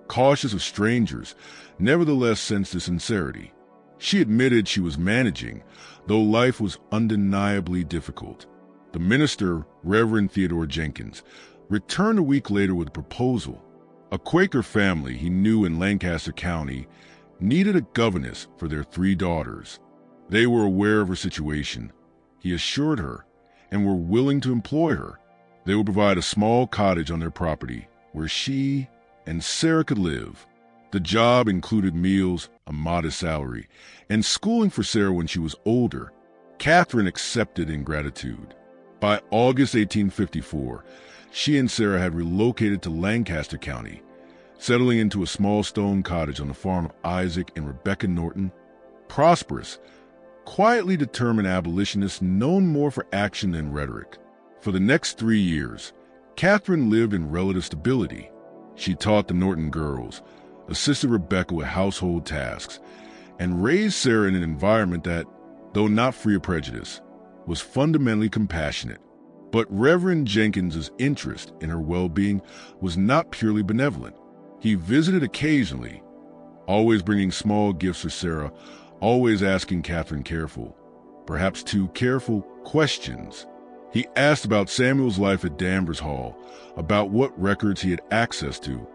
Speaker 1: cautious of strangers, nevertheless sensed his sincerity. She admitted she was managing, though life was undeniably difficult. The minister, Reverend Theodore Jenkins, returned a week later with a proposal. A Quaker family he knew in Lancaster County needed a governess for their 3 daughters. They were aware of her situation, he assured her, and were willing to employ her. They would provide a small cottage on their property where she and Sarah could live. The job included meals, a modest salary, and schooling for Sarah when she was older. Catherine accepted in gratitude. By August 1854, she and Sarah had relocated to Lancaster County, settling into a small stone cottage on the farm of Isaac and Rebecca Norton. Prosperous, quietly determined abolitionists known more for action than rhetoric. For the next 3 years, Catherine lived in relative stability. She taught the Norton girls, assisted Rebecca with household tasks, and raised Sarah in an environment that, though not free of prejudice, was fundamentally compassionate. But Reverend Jenkins's interest in her well-being was not purely benevolent. He visited occasionally, always bringing small gifts for Sarah, always asking Catherine careful, perhaps too careful, questions. He asked about Samuel's life at Danvers Hall, about what records he had access to,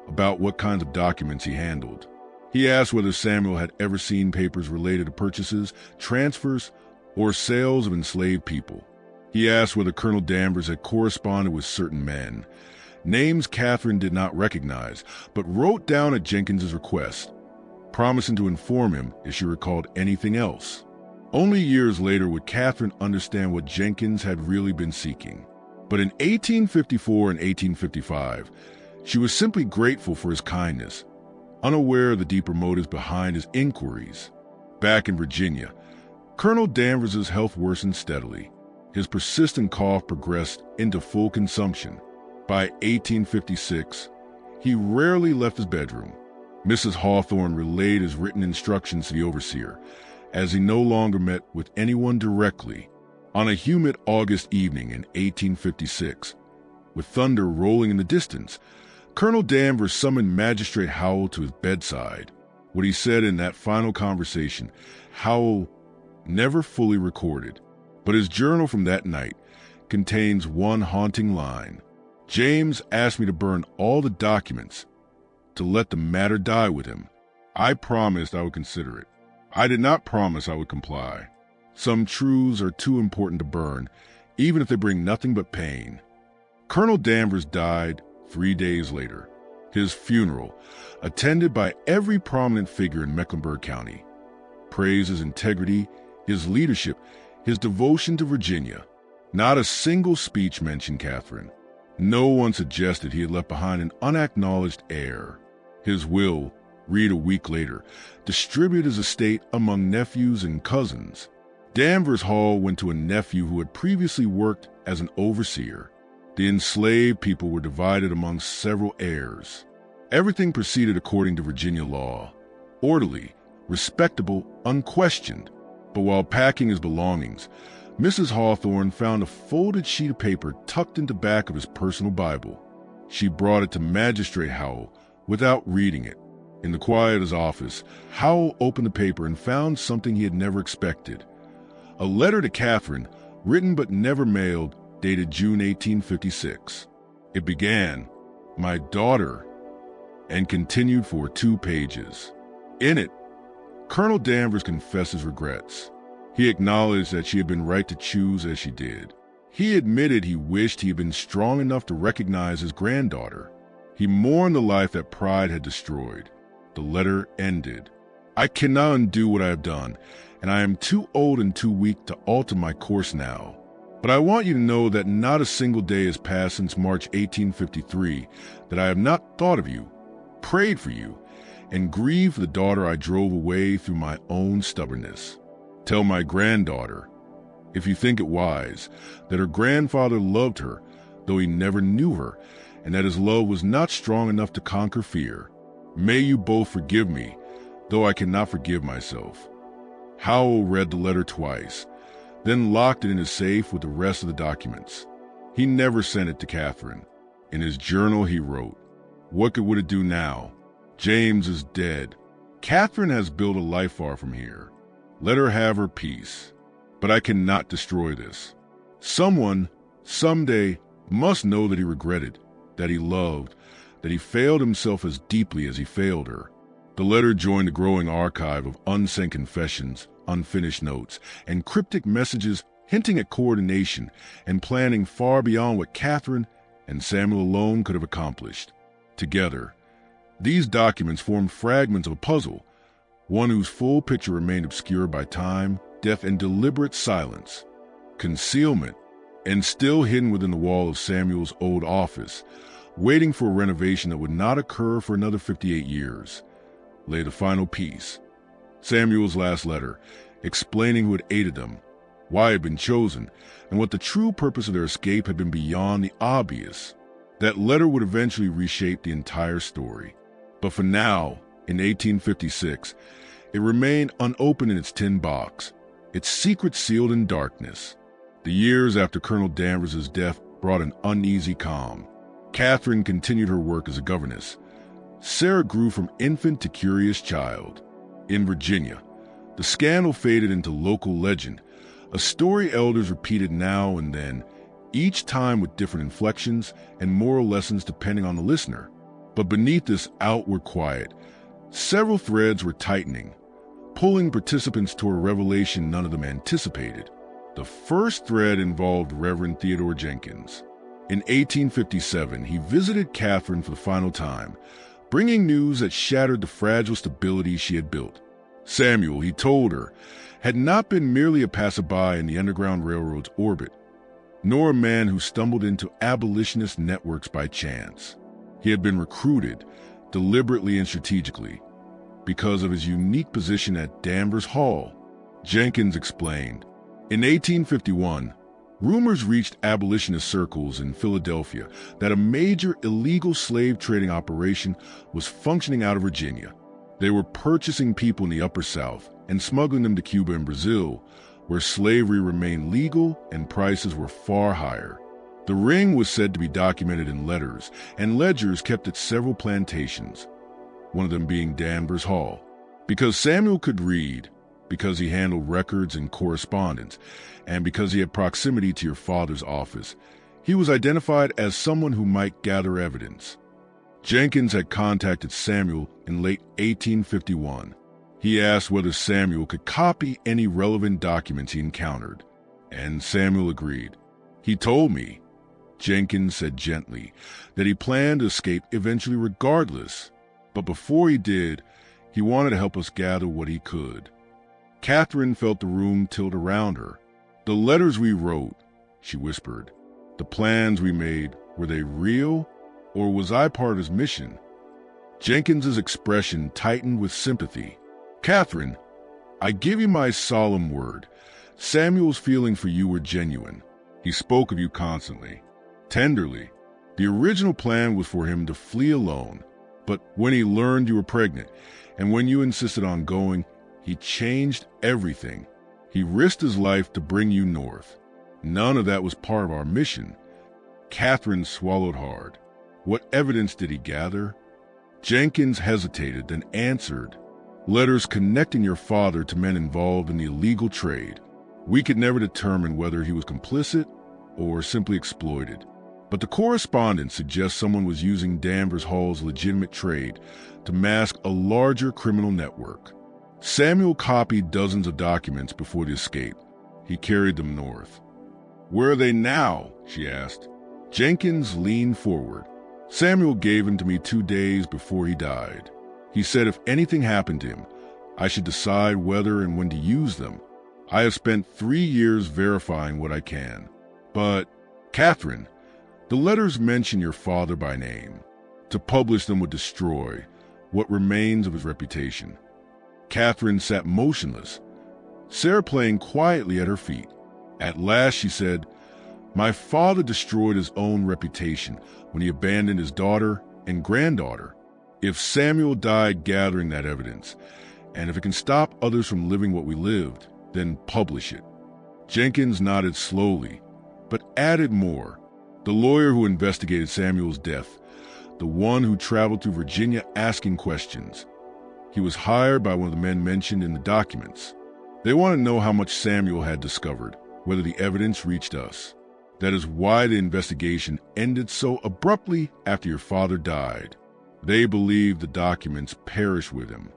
Speaker 1: about what kinds of documents he handled. He asked whether Samuel had ever seen papers related to purchases, transfers, or sales of enslaved people. He asked whether Colonel Danvers had corresponded with certain men, names Catherine did not recognize, but wrote down at Jenkins's request, promising to inform him if she recalled anything else. Only years later would Catherine understand what Jenkins had really been seeking. But in 1854 and 1855, she was simply grateful for his kindness, unaware of the deeper motives behind his inquiries. Back in Virginia, Colonel Danvers's health worsened steadily. His persistent cough progressed into full consumption. By 1856, he rarely left his bedroom. Mrs. Hawthorne relayed his written instructions to the overseer, as he no longer met with anyone directly. On a humid August evening in 1856, with thunder rolling in the distance, Colonel Danvers summoned Magistrate Howell to his bedside. What he said in that final conversation, Howell never fully recorded, but his journal from that night contains one haunting line. James asked me to burn all the documents, to let the matter die with him. I promised I would consider it. I did not promise I would comply. Some truths are too important to burn, even if they bring nothing but pain. Colonel Danvers died 3 days later. His funeral, attended by every prominent figure in Mecklenburg County, praised his integrity, his leadership, his devotion to Virginia. Not a single speech mentioned Catherine. No one suggested he had left behind an unacknowledged heir. His will, read a week later, distributed his estate among nephews and cousins. Danvers Hall went to a nephew who had previously worked as an overseer. The enslaved people were divided among several heirs. Everything proceeded according to Virginia law, orderly, respectable, unquestioned. But while packing his belongings, Mrs. Hawthorne found a folded sheet of paper tucked into the back of his personal Bible. She brought it to Magistrate Howell without reading it. In the quiet of his office, Howell opened the paper and found something he had never expected. A letter to Catherine, written but never mailed, dated June 1856. It began, "My daughter," and continued for 2 pages. In it, Colonel Danvers confessed his regrets. He acknowledged that she had been right to choose as she did. He admitted he wished he had been strong enough to recognize his granddaughter. He mourned the life that pride had destroyed. The letter ended. "I cannot undo what I have done, and I am too old and too weak to alter my course now. But I want you to know that not a single day has passed since March 1853 that I have not thought of you, prayed for you, and grieved for the daughter I drove away through my own stubbornness. Tell my granddaughter, if you think it wise, that her grandfather loved her, though he never knew her, and that his love was not strong enough to conquer fear. May you both forgive me, though I cannot forgive myself." Howell read the letter twice, then locked it in his safe with the rest of the documents. He never sent it to Catherine. In his journal he wrote, "What good would it do now? James is dead. Catherine has built a life far from here. Let her have her peace. But I cannot destroy this. Someone, someday, must know that he regretted, that he loved, that he failed himself as deeply as he failed her." The letter joined a growing archive of unsent confessions, unfinished notes, and cryptic messages hinting at coordination and planning far beyond what Catherine and Samuel alone could have accomplished. Together, these documents formed fragments of a puzzle, one whose full picture remained obscured by time, death, and deliberate silence. Concealment, and still hidden within the wall of Samuel's old office, waiting for a renovation that would not occur for another 58 years, lay the final piece. Samuel's last letter, explaining who had aided them, why it had been chosen, and what the true purpose of their escape had been beyond the obvious. That letter would eventually reshape the entire story. But for now, in 1856, it remained unopened in its tin box, its secret sealed in darkness. The years after Colonel Danvers's death brought an uneasy calm. Catherine continued her work as a governess, Sarah grew from infant to curious child. In Virginia, the scandal faded into local legend, a story elders repeated now and then, each time with different inflections and moral lessons depending on the listener. But beneath this outward quiet, several threads were tightening, pulling participants toward a revelation none of them anticipated. The first thread involved Reverend Theodore Jenkins. In 1857, he visited Catherine for the final time, bringing news that shattered the fragile stability she had built. Samuel, he told her, had not been merely a passerby in the Underground Railroad's orbit, nor a man who stumbled into abolitionist networks by chance. He had been recruited, deliberately and strategically, because of his unique position at Danvers Hall. Jenkins explained, in 1851, rumors reached abolitionist circles in Philadelphia that a major illegal slave trading operation was functioning out of Virginia. They were purchasing people in the Upper South and smuggling them to Cuba and Brazil, where slavery remained legal and prices were far higher. The ring was said to be documented in letters and ledgers kept at several plantations, one of them being Danvers Hall. Because Samuel could read, because he handled records and correspondence, and because he had proximity to your father's office, he was identified as someone who might gather evidence. Jenkins had contacted Samuel in late 1851. He asked whether Samuel could copy any relevant documents he encountered, and Samuel agreed. He told me, Jenkins said gently, that he planned to escape eventually regardless, but before he did, he wanted to help us gather what he could. Catherine felt the room tilt around her. The letters we wrote, she whispered, the plans we made, were they real, or was I part of his mission? Jenkins's expression tightened with sympathy. Catherine, I give you my solemn word. Samuel's feelings for you were genuine. He spoke of you constantly, tenderly. The original plan was for him to flee alone, but when he learned you were pregnant, and when you insisted on going, he changed everything. He risked his life to bring you north. None of that was part of our mission. Catherine swallowed hard. What evidence did he gather? Jenkins hesitated, then answered, letters connecting your father to men involved in the illegal trade. We could never determine whether he was complicit or simply exploited. But the correspondence suggests someone was using Danvers Hall's legitimate trade to mask a larger criminal network. Samuel copied dozens of documents before the escape. He carried them north. Where are they now? She asked. Jenkins leaned forward. Samuel gave them to me 2 days before he died. He said if anything happened to him, I should decide whether and when to use them. I have spent 3 years verifying what I can. But, Catherine, the letters mention your father by name. To publish them would destroy what remains of his reputation. Catherine sat motionless, Sarah playing quietly at her feet. At last she said, my father destroyed his own reputation when he abandoned his daughter and granddaughter. If Samuel died gathering that evidence, and if it can stop others from living what we lived, then publish it. Jenkins nodded slowly, but added more. The lawyer who investigated Samuel's death, the one who traveled through Virginia asking questions. He was hired by one of the men mentioned in the documents. They want to know how much Samuel had discovered, whether the evidence reached us. That is why the investigation ended so abruptly after your father died. They believe the documents perished with him.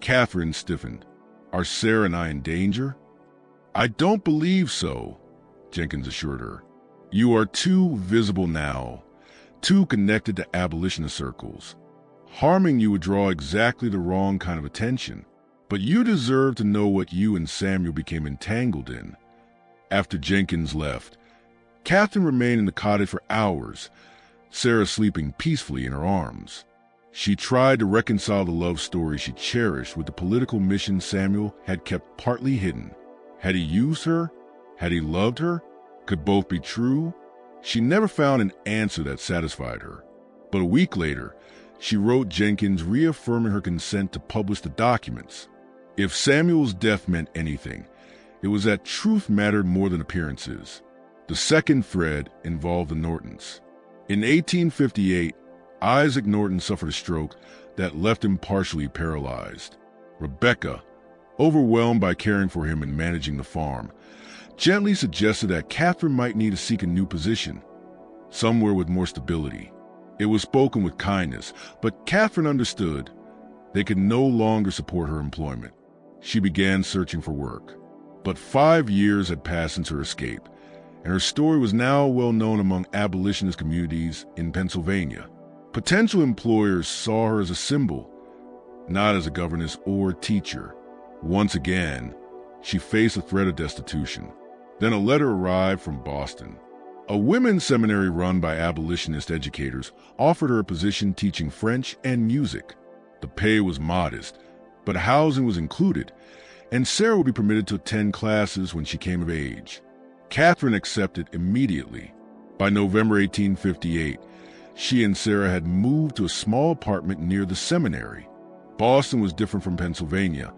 Speaker 1: Catherine stiffened. Are Sarah and I in danger? I don't believe so, Jenkins assured her. You are too visible now, too connected to abolitionist circles. Harming you would draw exactly the wrong kind of attention, but you deserve to know what you and Samuel became entangled in. After Jenkins left, Catherine remained in the cottage for hours, Sarah sleeping peacefully in her arms. She tried to reconcile the love story she cherished with the political mission Samuel had kept partly hidden. Had he used her? Had he loved her? Could both be true? She never found an answer that satisfied her. But a week later, she wrote Jenkins reaffirming her consent to publish the documents. If Samuel's death meant anything, it was that truth mattered more than appearances. The second thread involved the Nortons. In 1858, Isaac Norton suffered a stroke that left him partially paralyzed. Rebecca, overwhelmed by caring for him and managing the farm, gently suggested that Catherine might need to seek a new position, somewhere with more stability. It was spoken with kindness, but Catherine understood they could no longer support her employment. She began searching for work. But 5 years had passed since her escape, and her story was now well known among abolitionist communities in Pennsylvania. Potential employers saw her as a symbol, not as a governess or teacher. Once again, she faced the threat of destitution. Then a letter arrived from Boston. A women's seminary run by abolitionist educators offered her a position teaching French and music. The pay was modest, but housing was included, and Sarah would be permitted to attend classes when she came of age. Catherine accepted immediately. By November 1858, she and Sarah had moved to a small apartment near the seminary. Boston was different from Pennsylvania,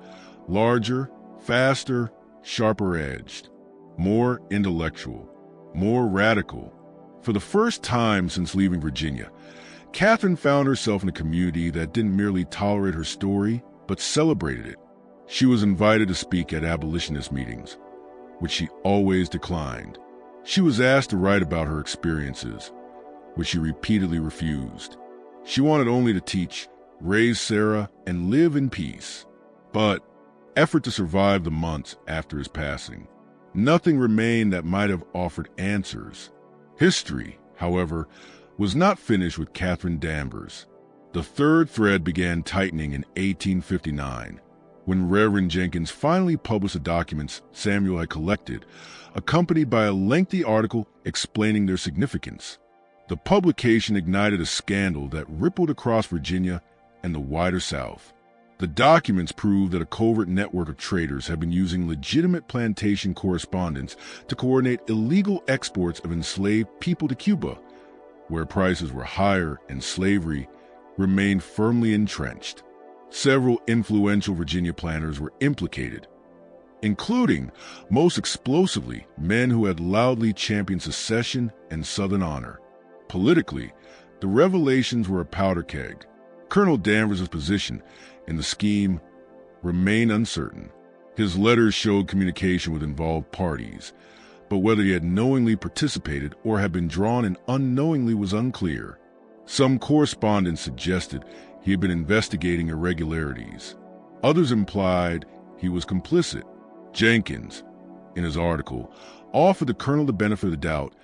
Speaker 1: larger, faster, sharper-edged, more intellectual, more radical. For the first time since leaving Virginia, Catherine found herself in a community that didn't merely tolerate her story, but celebrated it. She was invited to speak at abolitionist meetings, which she always declined. She was asked to write about her experiences, which she repeatedly refused. She wanted only to teach, raise Sarah, and live in peace. But effort to survive the months after his passing. Nothing remained that might have offered answers. History, however, was not finished with Catherine Danvers. The third thread began tightening in 1859, when Reverend Jenkins finally published the documents Samuel had collected, accompanied by a lengthy article explaining their significance. The publication ignited a scandal that rippled across Virginia and the wider South. The documents proved that a covert network of traders had been using legitimate plantation correspondence to coordinate illegal exports of enslaved people to Cuba, where prices were higher and slavery remained firmly entrenched. Several influential Virginia planters were implicated, including, most explosively, men who had loudly championed secession and Southern honor. Politically, the revelations were a powder keg. Colonel Danvers' position in the scheme remained uncertain. His letters showed communication with involved parties, but whether he had knowingly participated or had been drawn in unknowingly was unclear. Some correspondents suggested he had been investigating irregularities. Others implied he was complicit. Jenkins, in his article, offered the colonel the benefit of the doubt,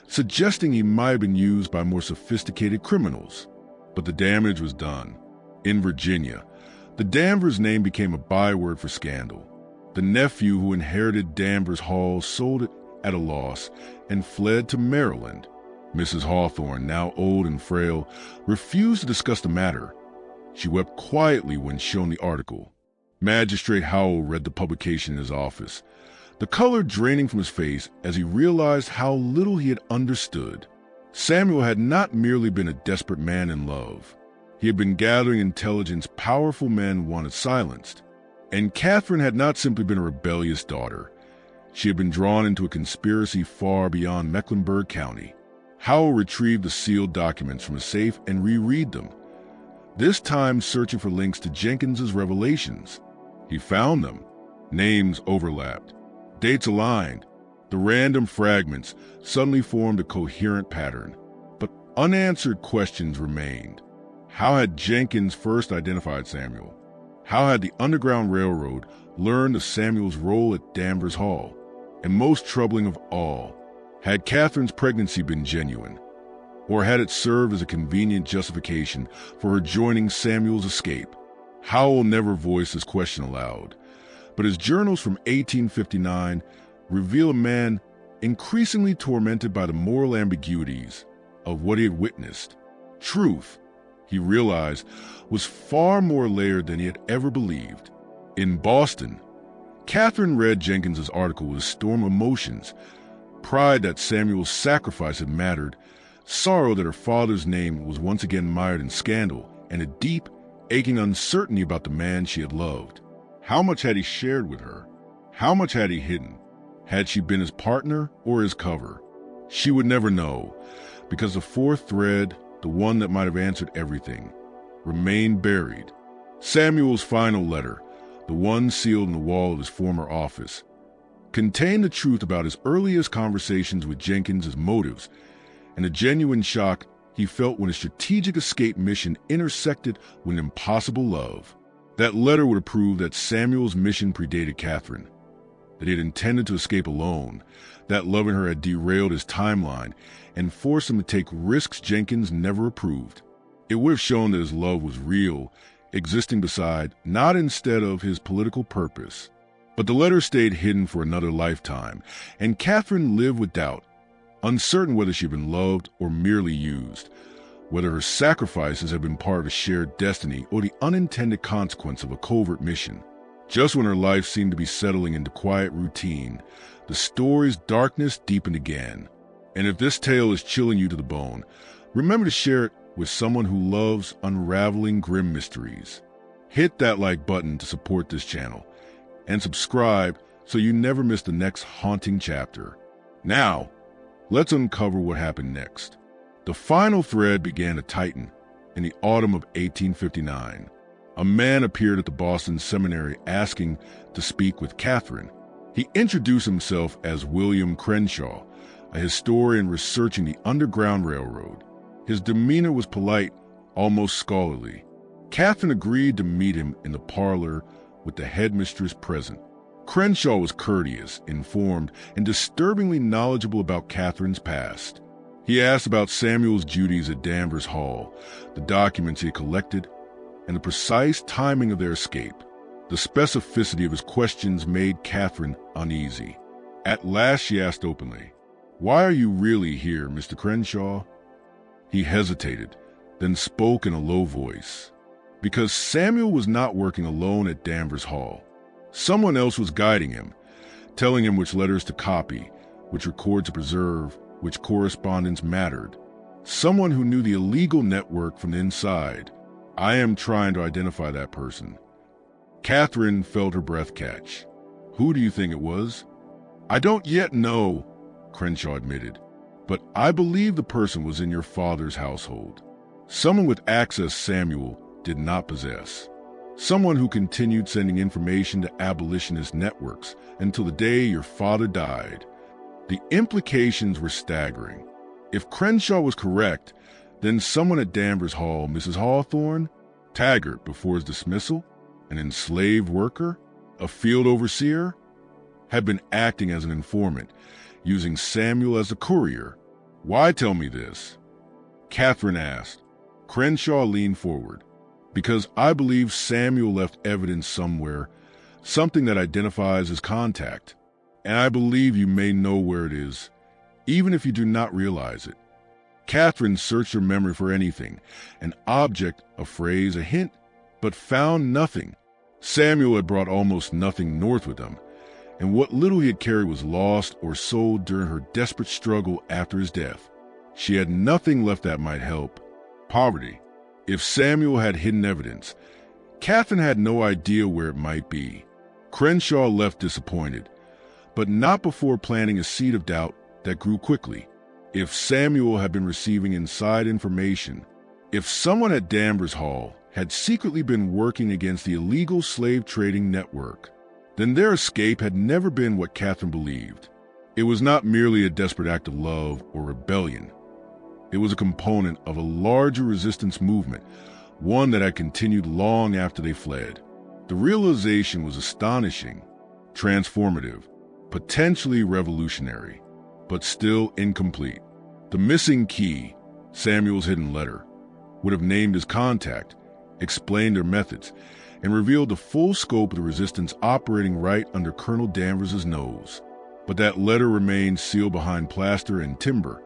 Speaker 1: suggesting he might have been used by more sophisticated criminals. But the damage was done. In Virginia, the Danvers name became a byword for scandal. The nephew who inherited Danvers Hall sold it at a loss and fled to Maryland. Mrs. Hawthorne, now old and frail, refused to discuss the matter. She wept quietly when shown the article. Magistrate Howell read the publication in his office, the color draining from his face as he realized how little he had understood. Samuel had not merely been a desperate man in love. He had been gathering intelligence powerful men wanted silenced. And Catherine had not simply been a rebellious daughter. She had been drawn into a conspiracy far beyond Mecklenburg County. Howell retrieved the sealed documents from a safe and reread them, this time searching for links to Jenkins's revelations. He found them. Names overlapped. Dates aligned. The random fragments suddenly formed a coherent pattern. But unanswered questions remained. How had Jenkins first identified Samuel? How had the Underground Railroad learned of Samuel's role at Danvers Hall? And most troubling of all, had Catherine's pregnancy been genuine? Or had it served as a convenient justification for her joining Samuel's escape? Howell never voiced this question aloud, but his journals from 1859 reveal a man increasingly tormented by the moral ambiguities of what he had witnessed. Truth, he realized, was far more layered than he had ever believed. In Boston, Catherine read Jenkins's article with a storm of emotions: pride that Samuel's sacrifice had mattered, sorrow that her father's name was once again mired in scandal, and a deep, aching uncertainty about the man she had loved. How much had he shared with her? How much had he hidden? Had she been his partner or his cover? She would never know, because the fourth thread, the one that might have answered everything, remained buried. Samuel's final letter, the one sealed in the wall of his former office, contained the truth about his earliest conversations with Jenkins' motives and the genuine shock he felt when a strategic escape mission intersected with an impossible love. That letter would have proved that Samuel's mission predated Catherine, that he had intended to escape alone, that loving her had derailed his timeline and forced him to take risks Jenkins never approved. It would have shown that his love was real, existing beside, not instead of, his political purpose. But the letter stayed hidden for another lifetime, and Catherine lived with doubt, uncertain whether she had been loved or merely used, whether her sacrifices had been part of a shared destiny or the unintended consequence of a covert mission. Just when her life seemed to be settling into quiet routine, the story's darkness deepened again. And if this tale is chilling you to the bone, remember to share it with someone who loves unraveling grim mysteries. Hit that like button to support this channel, and subscribe so you never miss the next haunting chapter. Now, let's uncover what happened next. The final thread began to tighten in the autumn of 1859. A man appeared at the Boston Seminary asking to speak with Catherine. He introduced himself as William Crenshaw, a historian researching the Underground Railroad. His demeanor was polite, almost scholarly. Catherine agreed to meet him in the parlor with the headmistress present. Crenshaw was courteous, informed, and disturbingly knowledgeable about Catherine's past. He asked about Samuel's duties at Danvers Hall, the documents he had collected, and the precise timing of their escape. The specificity of his questions made Catherine uneasy. At last she asked openly, "Why are you really here, Mr. Crenshaw?" He hesitated, then spoke in a low voice. Because Samuel was not working alone at Danvers Hall. Someone else was guiding him, telling him which letters to copy, which records to preserve, which correspondence mattered. Someone who knew the illegal network from the inside. I am trying to identify that person. Catherine felt her breath catch. Who do you think it was? I don't yet know, Crenshaw admitted, but I believe the person was in your father's household. Someone with access Samuel did not possess. Someone who continued sending information to abolitionist networks until the day your father died. The implications were staggering. If Crenshaw was correct, then someone at Danvers Hall, Mrs. Hawthorne, Taggart before his dismissal, an enslaved worker, a field overseer, had been acting as an informant, using Samuel as a courier. Why tell me this? Catherine asked. Crenshaw leaned forward. Because I believe Samuel left evidence somewhere, something that identifies his contact. And I believe you may know where it is, even if you do not realize it. Catherine searched her memory for anything, an object, a phrase, a hint, but found nothing. Samuel had brought almost nothing north with him, and what little he had carried was lost or sold during her desperate struggle after his death. She had nothing left that might help. Poverty. If Samuel had hidden evidence, Catherine had no idea where it might be. Crenshaw left disappointed, but not before planting a seed of doubt that grew quickly. If Samuel had been receiving inside information, if someone at Danvers Hall had secretly been working against the illegal slave trading network, then their escape had never been what Catherine believed. It was not merely a desperate act of love or rebellion. It was a component of a larger resistance movement, one that had continued long after they fled. The realization was astonishing, transformative, potentially revolutionary, but still incomplete. The missing key, Samuel's hidden letter, would have named his contact, explained their methods, and revealed the full scope of the resistance operating right under Colonel Danvers' nose. But that letter remained sealed behind plaster and timber,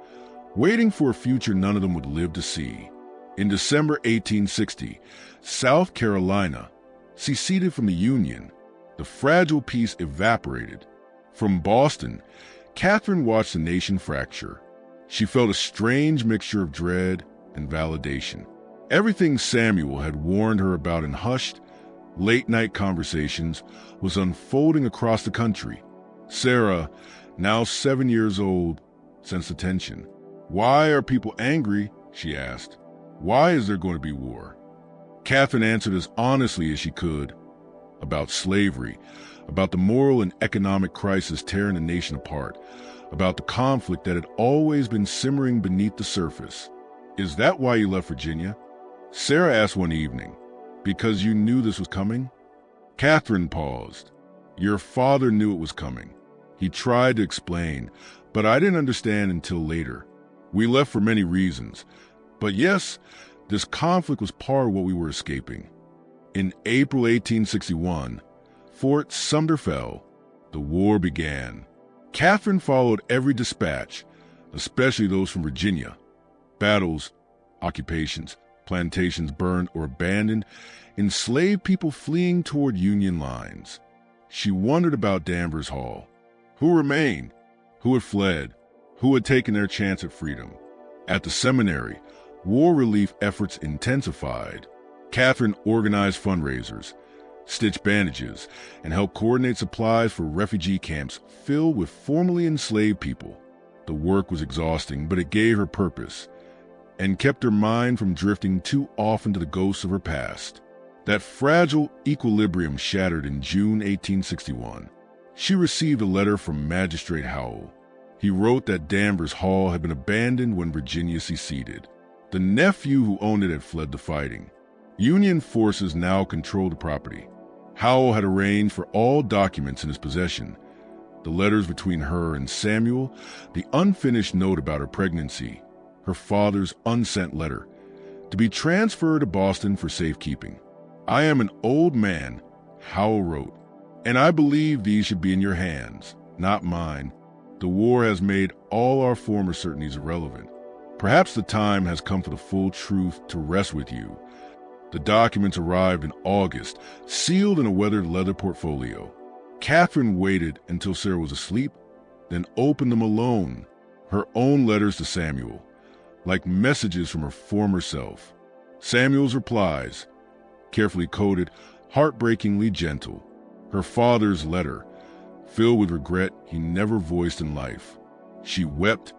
Speaker 1: waiting for a future none of them would live to see. In December 1860, South Carolina seceded from the Union. The fragile peace evaporated. From Boston, Catherine watched the nation fracture. She felt a strange mixture of dread and validation. Everything Samuel had warned her about in hushed, late-night conversations was unfolding across the country. Sarah, now 7 years old, sensed the tension. Why are people angry? She asked. Why is there going to be war? Catherine answered as honestly as she could. About slavery, about the moral and economic crisis tearing the nation apart, about the conflict that had always been simmering beneath the surface. Is that why you left Virginia? Sarah asked one evening. Because you knew this was coming? Catherine paused. Your father knew it was coming. He tried to explain, but I didn't understand until later. We left for many reasons. But yes, this conflict was part of what we were escaping. In April 1861, Fort Sumter fell. The war began. Catherine followed every dispatch, especially those from Virginia. Battles, occupations, plantations burned or abandoned, enslaved people fleeing toward Union lines. She wondered about Danvers Hall. Who remained? Who had fled? Who had taken their chance at freedom? At the seminary, war relief efforts intensified. Catherine organized fundraisers, stitched bandages, and helped coordinate supplies for refugee camps filled with formerly enslaved people. The work was exhausting, but it gave her purpose and kept her mind from drifting too often to the ghosts of her past. That fragile equilibrium shattered in June 1861. She received a letter from Magistrate Howell. He wrote that Danvers Hall had been abandoned when Virginia seceded. The nephew who owned it had fled the fighting. Union forces now controlled the property. Howell had arranged for all documents in his possession, the letters between her and Samuel, the unfinished note about her pregnancy, her father's unsent letter, to be transferred to Boston for safekeeping. I am an old man, Howell wrote, and I believe these should be in your hands, not mine. The war has made all our former certainties irrelevant. Perhaps the time has come for the full truth to rest with you. The documents arrived in August, sealed in a weathered leather portfolio. Catherine waited until Sarah was asleep, then opened them alone, her own letters to Samuel, like messages from her former self. Samuel's replies, carefully coded, heartbreakingly gentle. Her father's letter, filled with regret he never voiced in life. She wept,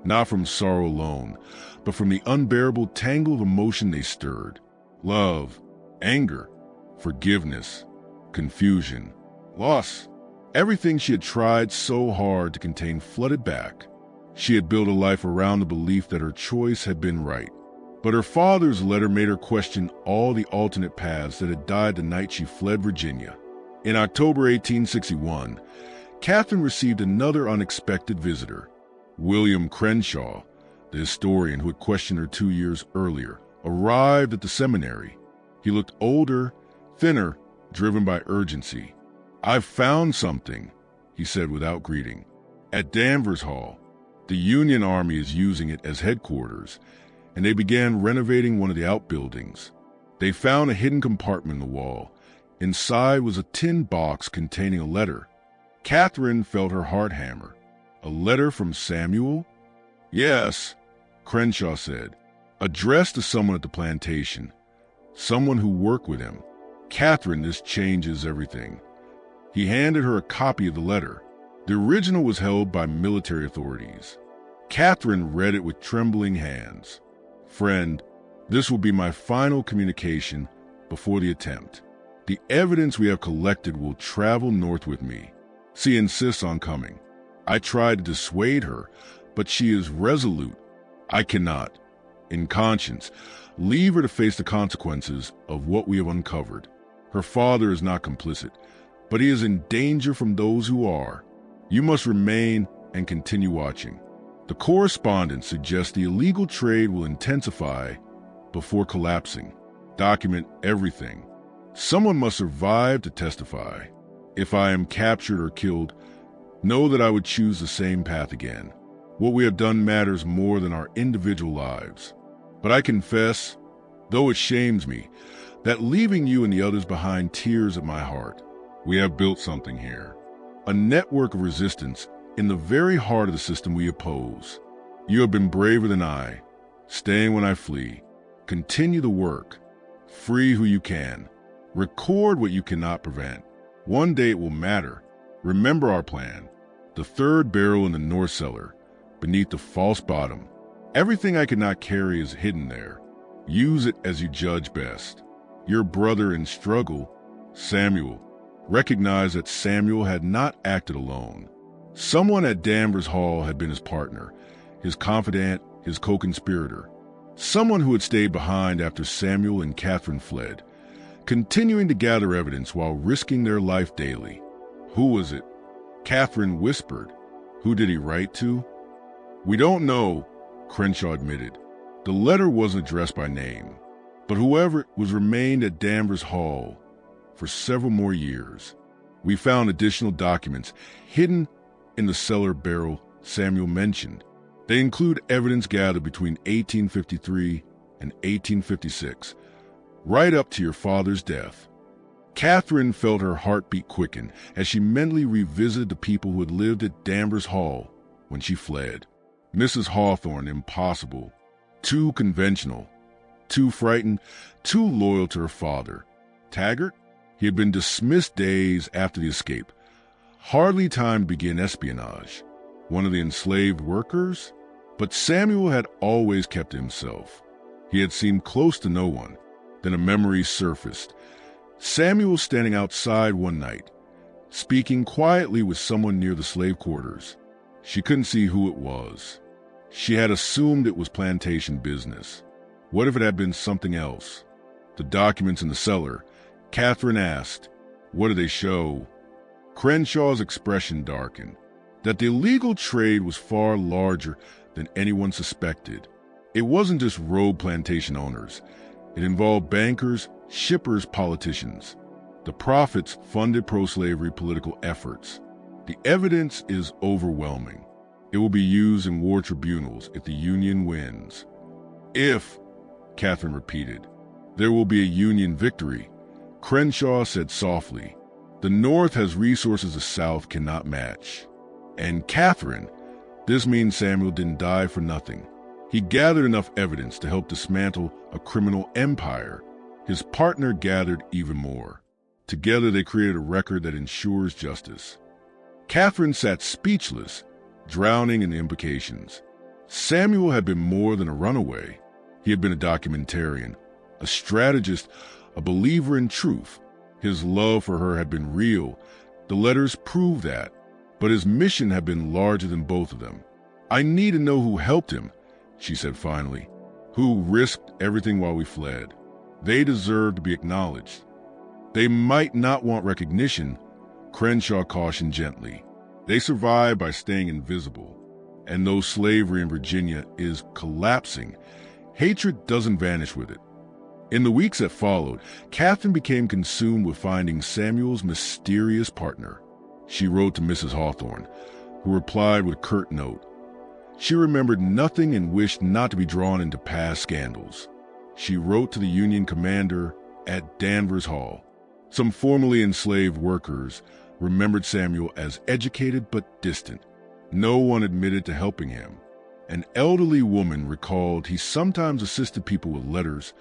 Speaker 1: not from sorrow alone, but from the unbearable tangle of emotion they stirred. Love, anger, forgiveness, confusion, loss. Everything she had tried so hard to contain flooded back. She had built a life around the belief that her choice had been right. But her father's letter made her question all the alternate paths that had died the night she fled Virginia. In October 1861, Catherine received another unexpected visitor. William Crenshaw, the historian who had questioned her 2 years earlier, arrived at the seminary. He looked older, thinner, driven by urgency. I've found something, he said without greeting. At Danvers Hall, the Union Army is using it as headquarters, and they began renovating one of the outbuildings. They found a hidden compartment in the wall. Inside was a tin box containing a letter. Catherine felt her heart hammer. A letter from Samuel? Yes, Crenshaw said. Addressed to someone at the plantation. Someone who worked with him. Catherine, this changes everything. He handed her a copy of the letter. The original was held by military authorities. Catherine read it with trembling hands. Friend, this will be my final communication before the attempt. The evidence we have collected will travel north with me. She insists on coming. I tried to dissuade her, but she is resolute. I cannot, in conscience, leave her to face the consequences of what we have uncovered. Her father is not complicit, but he is in danger from those who are. You must remain and continue watching. The correspondence suggests the illegal trade will intensify before collapsing. Document everything. Someone must survive to testify. If I am captured or killed, know that I would choose the same path again. What we have done matters more than our individual lives. But I confess, though it shames me, that leaving you and the others behind tears at my heart. We have built something here. A network of resistance in the very heart of the system we oppose. You have been braver than I, staying when I flee. Continue the work. Free who you can. Record what you cannot prevent. One day it will matter. Remember our plan. The third barrel in the north cellar, beneath the false bottom. Everything I could not carry is hidden there. Use it as you judge best. Your brother in struggle, Samuel, recognized that Samuel had not acted alone. Someone at Danvers Hall had been his partner, his confidant, his co-conspirator. Someone who had stayed behind after Samuel and Catherine fled, continuing to gather evidence while risking their life daily. Who was it? Catherine whispered. Who did he write to? We don't know, Crenshaw admitted. The letter wasn't addressed by name, but whoever it was remained at Danvers Hall for several more years. We found additional documents hidden in the cellar barrel Samuel mentioned. They include evidence gathered between 1853 and 1856, right up to your father's death. Catherine felt her heartbeat quicken as she mentally revisited the people who had lived at Danvers Hall when she fled. Mrs. Hawthorne, impossible, too conventional, too frightened, too loyal to her father. Taggart? He had been dismissed days after the escape. Hardly time to begin espionage. One of the enslaved workers? But Samuel had always kept to himself. He had seemed close to no one. Then a memory surfaced. Samuel standing outside one night, speaking quietly with someone near the slave quarters. She couldn't see who it was. She had assumed it was plantation business. What if it had been something else? The documents in the cellar. Catherine asked, what do they show? Crenshaw's expression darkened. That the illegal trade was far larger than anyone suspected. It wasn't just rogue plantation owners. It involved bankers, shippers, politicians. The profits funded pro-slavery political efforts. The evidence is overwhelming. It will be used in war tribunals if the Union wins. If, Catherine repeated, there will be a Union victory, Crenshaw said softly. The North has resources the South cannot match. And Catherine, this means Samuel didn't die for nothing. He gathered enough evidence to help dismantle a criminal empire. His partner gathered even more. Together they created a record that ensures justice. Catherine sat speechless, drowning in the implications. Samuel had been more than a runaway. He had been a documentarian, a strategist, a believer in truth. His love for her had been real. The letters prove that. But his mission had been larger than both of them. I need to know who helped him, she said finally. Who risked everything while we fled. They deserve to be acknowledged. They might not want recognition, Crenshaw cautioned gently. They survive by staying invisible. And though slavery in Virginia is collapsing, hatred doesn't vanish with it. In the weeks that followed, Catherine became consumed with finding Samuel's mysterious partner. She wrote to Mrs. Hawthorne, who replied with a curt note. She remembered nothing and wished not to be drawn into past scandals. She wrote to the Union commander at Danvers Hall. Some formerly enslaved workers remembered Samuel as educated but distant. No one admitted to helping him. An elderly woman recalled he sometimes assisted people with letters,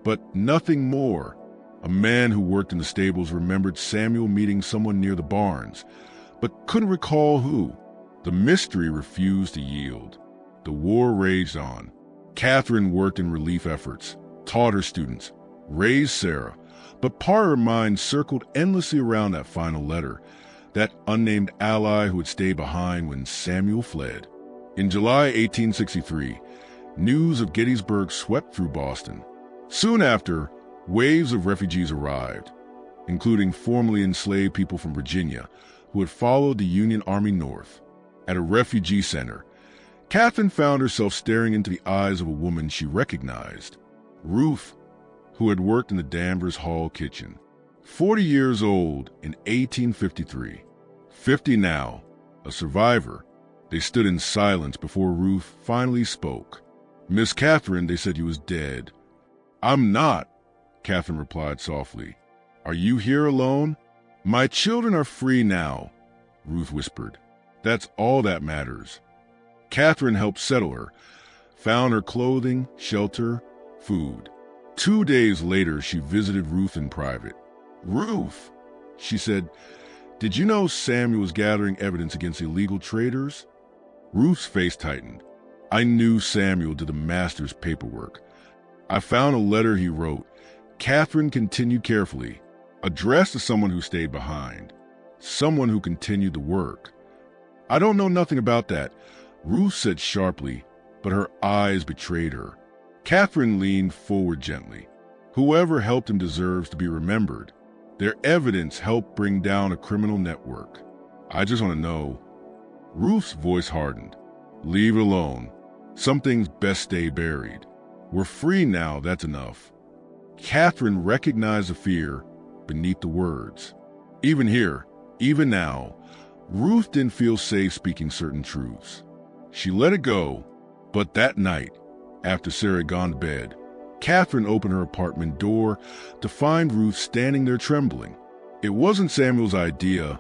Speaker 1: but nothing more. A man who worked in the stables remembered Samuel meeting someone near the barns, but couldn't recall who. The mystery refused to yield. The war raged on. Catherine worked in relief efforts, taught her students, raised Sarah, but part of her mind circled endlessly around that final letter, that unnamed ally who had stayed behind when Samuel fled. In July 1863, news of Gettysburg swept through Boston. Soon after, waves of refugees arrived, including formerly enslaved people from Virginia who had followed the Union Army north. At a refugee center, Catherine found herself staring into the eyes of a woman she recognized, Ruth, who had worked in the Danvers Hall kitchen. 40 years old in 1853, 50 now, a survivor. They stood in silence before Ruth finally spoke. Miss Catherine, they said you was dead. I'm not, Catherine replied softly. Are you here alone? My children are free now, Ruth whispered. That's all that matters. Catherine helped settle her, found her clothing, shelter, food. 2 days later, she visited Ruth in private. Ruth, she said, did you know Samuel was gathering evidence against illegal traders? Ruth's face tightened. I knew Samuel did the master's paperwork. I found a letter he wrote. Catherine continued carefully. Addressed to someone who stayed behind. Someone who continued the work. I don't know nothing about that, Ruth said sharply, but her eyes betrayed her. Catherine leaned forward gently. Whoever helped him deserves to be remembered. Their evidence helped bring down a criminal network. I just want to know. Ruth's voice hardened. Leave it alone. Some things best stay buried. We're free now, that's enough. Catherine recognized the fear beneath the words. Even here, even now, Ruth didn't feel safe speaking certain truths. She let it go, but that night, after Sarah had gone to bed, Catherine opened her apartment door to find Ruth standing there trembling. It wasn't Samuel's idea,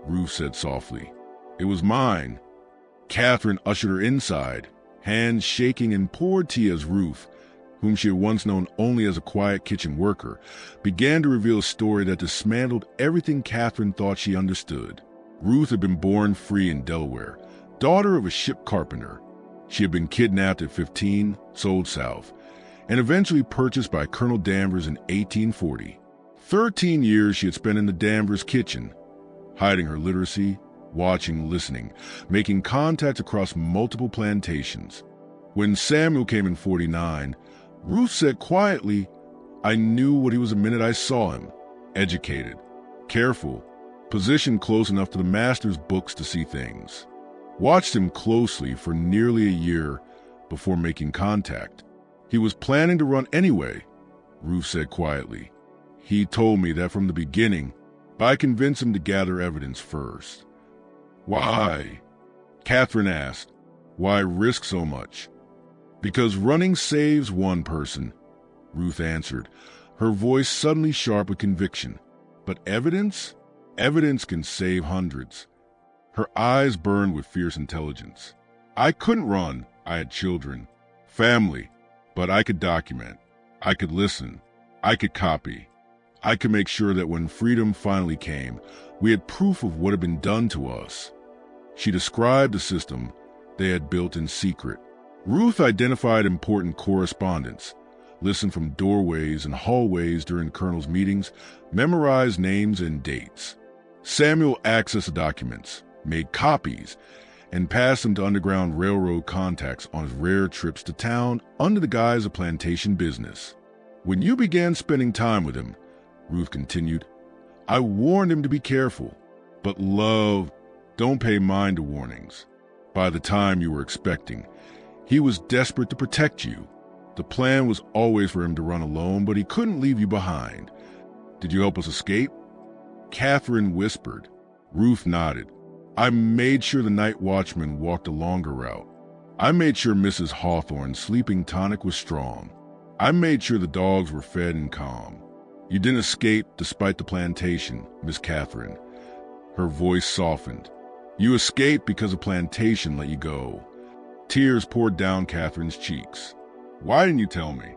Speaker 1: Ruth said softly. It was mine. Catherine ushered her inside, hands shaking, and poured tea as Ruth, whom she had once known only as a quiet kitchen worker, began to reveal a story that dismantled everything Catherine thought she understood. Ruth had been born free in Delaware, daughter of a ship carpenter. She had been kidnapped at 15, sold south, and eventually purchased by Colonel Danvers in 1840. 13 years she had spent in the Danvers kitchen, hiding her literacy, watching, listening, making contact across multiple plantations. When Samuel came in 49, Ruth said quietly, I knew what he was the minute I saw him. Educated, careful, positioned close enough to the master's books to see things. Watched him closely for nearly a year before making contact. He was planning to run anyway, Ruth said quietly. He told me that from the beginning, but I convinced him to gather evidence first. Why? Catherine asked. Why risk so much? Because running saves one person, Ruth answered, her voice suddenly sharp with conviction. But evidence? Evidence can save hundreds. Her eyes burned with fierce intelligence. I couldn't run. I had children, family, but I could document. I could listen. I could copy. I could make sure that when freedom finally came, we had proof of what had been done to us. She described the system they had built in secret. Ruth identified important correspondence, listened from doorways and hallways during the colonel's meetings, memorized names and dates. Samuel accessed the documents, made copies, and passed them to Underground Railroad contacts on his rare trips to town under the guise of plantation business. When you began spending time with him, Ruth continued, I warned him to be careful, but love, don't pay mind to warnings. By the time you were expecting, he was desperate to protect you. The plan was always for him to run alone, but he couldn't leave you behind. Did you help us escape? Catherine whispered. Ruth nodded. I made sure the night watchman walked a longer route. I made sure Mrs. Hawthorne's sleeping tonic was strong. I made sure the dogs were fed and calm. You didn't escape despite the plantation, Miss Catherine. Her voice softened. You escaped because the plantation let you go. Tears poured down Catherine's cheeks. Why didn't you tell me?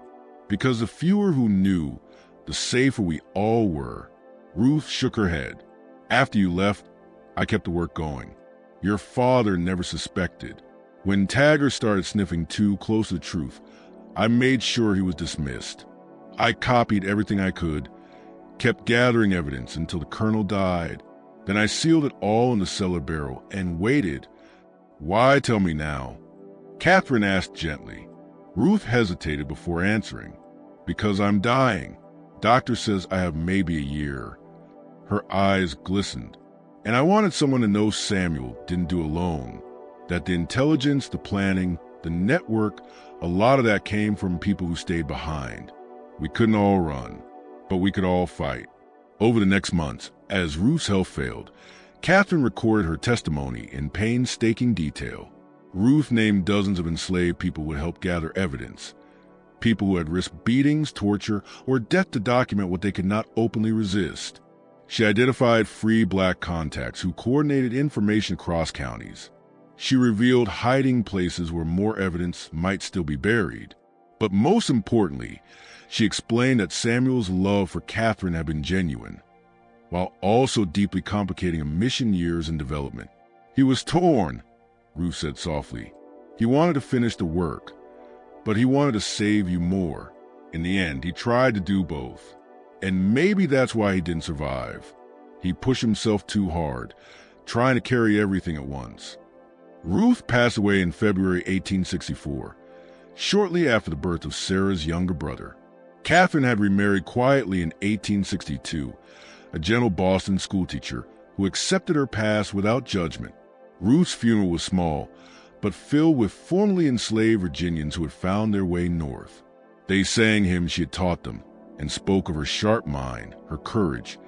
Speaker 1: Because the fewer who knew, the safer we all were. Ruth shook her head. After you left, I kept the work going. Your father never suspected. When Taggart started sniffing too close to the truth, I made sure he was dismissed. I copied everything I could, kept gathering evidence until the colonel died. Then I sealed it all in the cellar barrel and waited. Why tell me now? Catherine asked gently. Ruth hesitated before answering. Because I'm dying. Doctor says I have maybe a year. Her eyes glistened. And I wanted someone to know Samuel didn't do alone. That the intelligence, the planning, the network, a lot of that came from people who stayed behind. We couldn't all run, but we could all fight. Over the next months, as Ruth's health failed, Catherine recorded her testimony in painstaking detail. Ruth named dozens of enslaved people who would help gather evidence. People who had risked beatings, torture, or death to document what they could not openly resist. She identified free black contacts who coordinated information across counties. She revealed hiding places where more evidence might still be buried. But most importantly, she explained that Samuel's love for Catherine had been genuine, while also deeply complicating a mission years in development. He was torn, Ruth said softly. He wanted to finish the work, but he wanted to save you more. In the end, he tried to do both. And maybe that's why he didn't survive. He pushed himself too hard, trying to carry everything at once. Ruth passed away in February 1864, shortly after the birth of Sarah's younger brother. Catherine had remarried quietly in 1862, a gentle Boston schoolteacher who accepted her past without judgment. Ruth's funeral was small, but filled with formerly enslaved Virginians who had found their way north. They sang hymns she had taught them and spoke of her sharp mind, her courage,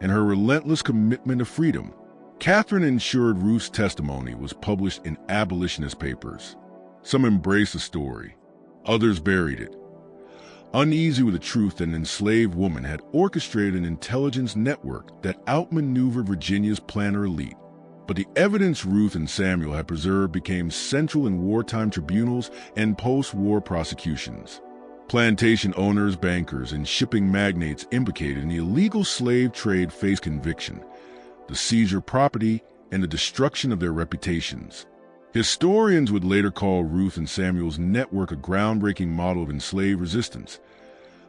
Speaker 1: and her relentless commitment to freedom. Catherine ensured Ruth's testimony was published in abolitionist papers. Some embraced the story, others buried it, uneasy with the truth that an enslaved woman had orchestrated an intelligence network that outmaneuvered Virginia's planner elite. But the evidence Ruth and Samuel had preserved became central in wartime tribunals and post-war prosecutions. Plantation owners, bankers, and shipping magnates implicated in the illegal slave trade faced conviction, the seizure of property, and the destruction of their reputations. Historians would later call Ruth and Samuel's network a groundbreaking model of enslaved resistance,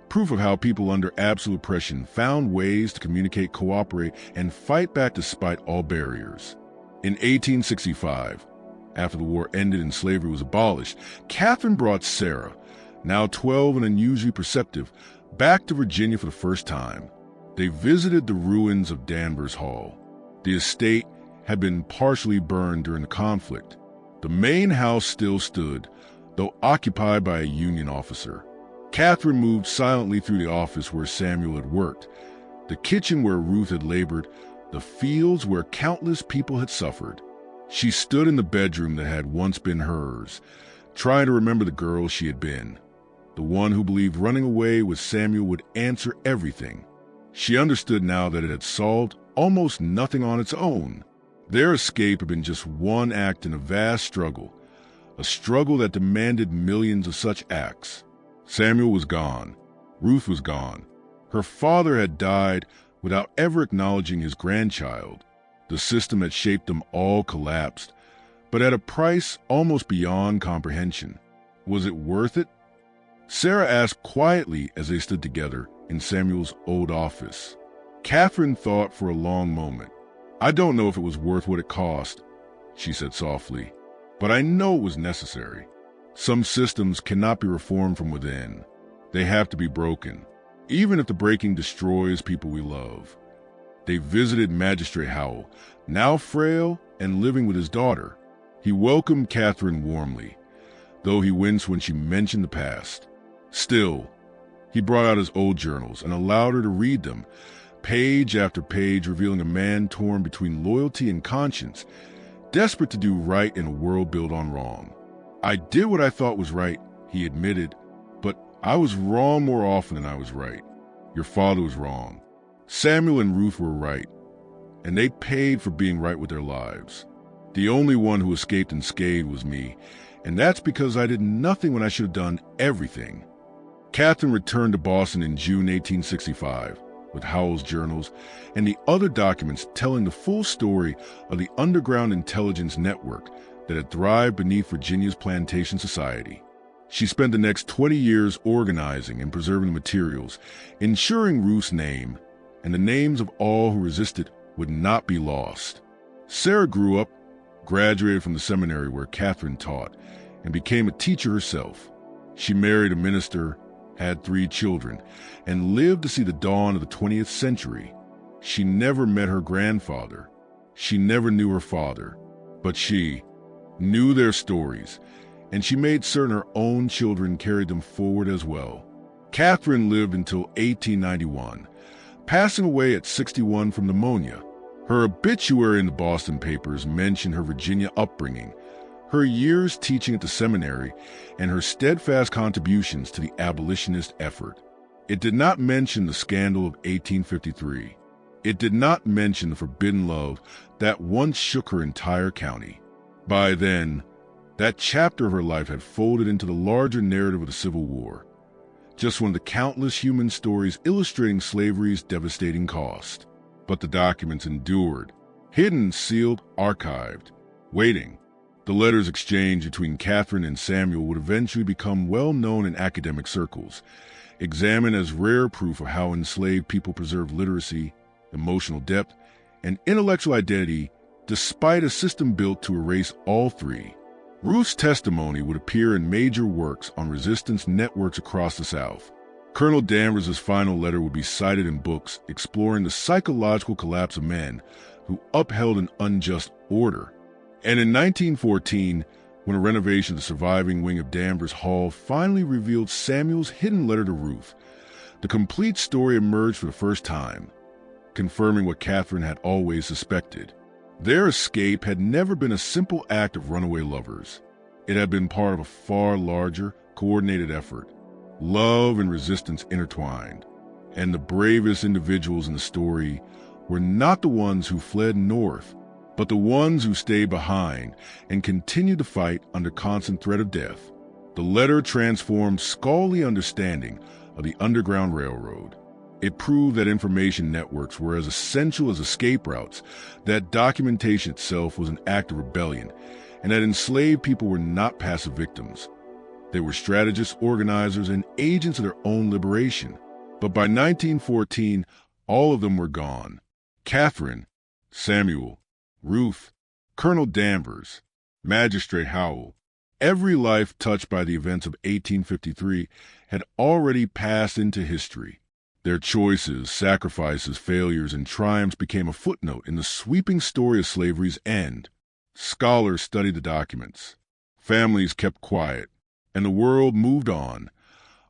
Speaker 1: proof of how people under absolute oppression found ways to communicate, cooperate, and fight back despite all barriers. In 1865, after the war ended and slavery was abolished, Catherine brought Sarah, now 12 and unusually perceptive, back to Virginia for the first time. They visited the ruins of Danvers Hall. The estate had been partially burned during the conflict. The main house still stood, though occupied by a Union officer. Catherine moved silently through the office where Samuel had worked, the kitchen where Ruth had labored, the fields where countless people had suffered. She stood in the bedroom that had once been hers, trying to remember the girl she had been, the one who believed running away with Samuel would answer everything. She understood now that it had solved almost nothing on its own. Their escape had been just one act in a vast struggle, a struggle that demanded millions of such acts. Samuel was gone. Ruth was gone. Her father had died without ever acknowledging his grandchild. The system that shaped them all collapsed, but at a price almost beyond comprehension. Was it worth it? Sarah asked quietly as they stood together in Samuel's old office. Catherine thought for a long moment. "I don't know if it was worth what it cost," she said softly, "but I know it was necessary. Some systems cannot be reformed from within. They have to be broken, even if the breaking destroys people we love." They visited Magistrate Howell, now frail and living with his daughter. He welcomed Catherine warmly, though he winced when she mentioned the past. Still, he brought out his old journals and allowed her to read them, page after page revealing a man torn between loyalty and conscience, desperate to do right in a world built on wrong. "I did what I thought was right," he admitted, "but I was wrong more often than I was right. Your father was wrong. Samuel and Ruth were right, and they paid for being right with their lives. The only one who escaped unscathed was me, and that's because I did nothing when I should have done everything." Catherine returned to Boston in June 1865 with Howell's journals and the other documents telling the full story of the underground intelligence network that had thrived beneath Virginia's plantation society. She spent the next 20 years organizing and preserving the materials, ensuring Ruth's name and the names of all who resisted would not be lost. Sarah grew up, graduated from the seminary where Catherine taught, and became a teacher herself. She married a minister, had 3 children, and lived to see the dawn of the 20th century. She never met her grandfather. She never knew her father. But she knew their stories, and she made certain her own children carried them forward as well. Catherine lived until 1891, passing away at 61 from pneumonia. Her obituary in the Boston papers mentioned her Virginia upbringing, her years teaching at the seminary, and her steadfast contributions to the abolitionist effort. It did not mention the scandal of 1853. It did not mention the forbidden love that once shook her entire county. By then, that chapter of her life had folded into the larger narrative of the Civil War, just one of the countless human stories illustrating slavery's devastating cost. But the documents endured, hidden, sealed, archived, waiting. The letters exchanged between Catherine and Samuel would eventually become well known in academic circles, examined as rare proof of how enslaved people preserved literacy, emotional depth, and intellectual identity despite a system built to erase all three. Ruth's testimony would appear in major works on resistance networks across the South. Colonel Danvers's final letter would be cited in books exploring the psychological collapse of men who upheld an unjust order. And in 1914, when a renovation of the surviving wing of Danvers Hall finally revealed Samuel's hidden letter to Ruth, the complete story emerged for the first time, confirming what Catherine had always suspected. Their escape had never been a simple act of runaway lovers. It had been part of a far larger, coordinated effort. Love and resistance intertwined, and the bravest individuals in the story were not the ones who fled north, but the ones who stayed behind and continued to fight under constant threat of death. The letter transformed scholarly understanding of the Underground Railroad. It proved that information networks were as essential as escape routes, that documentation itself was an act of rebellion, and that enslaved people were not passive victims. They were strategists, organizers, and agents of their own liberation. But by 1914, all of them were gone. Catherine, Samuel, Ruth, Colonel Danvers, Magistrate Howell. Every life touched by the events of 1853 had already passed into history. Their choices, sacrifices, failures, and triumphs became a footnote in the sweeping story of slavery's end. Scholars studied the documents. Families kept quiet, and the world moved on,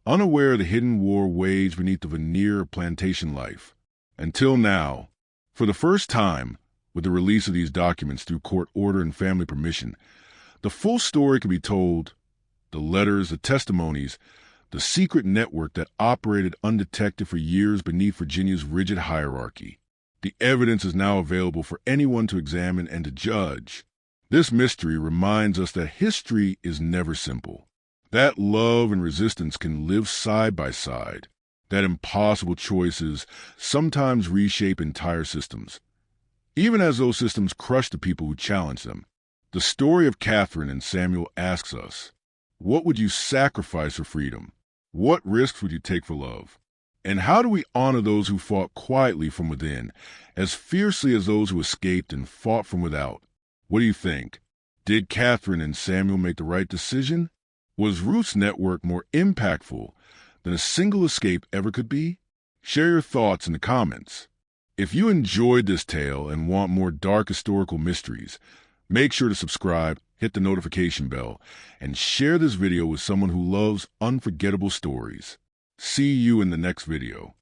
Speaker 1: unaware of the hidden war waged beneath the veneer of plantation life. Until now, for the first time, with the release of these documents through court order and family permission, the full story can be told: the letters, the testimonies, the secret network that operated undetected for years beneath Virginia's rigid hierarchy. The evidence is now available for anyone to examine and to judge. This mystery reminds us that history is never simple, that love and resistance can live side by side, that impossible choices sometimes reshape entire systems, even as those systems crush the people who challenge them. The story of Catherine and Samuel asks us, what would you sacrifice for freedom? What risks would you take for love? And how do we honor those who fought quietly from within, as fiercely as those who escaped and fought from without? What do you think? Did Catherine and Samuel make the right decision? Was Ruth's network more impactful than a single escape ever could be? Share your thoughts in the comments. If you enjoyed this tale and want more dark historical mysteries, make sure to subscribe, hit the notification bell, and share this video with someone who loves unforgettable stories. See you in the next video.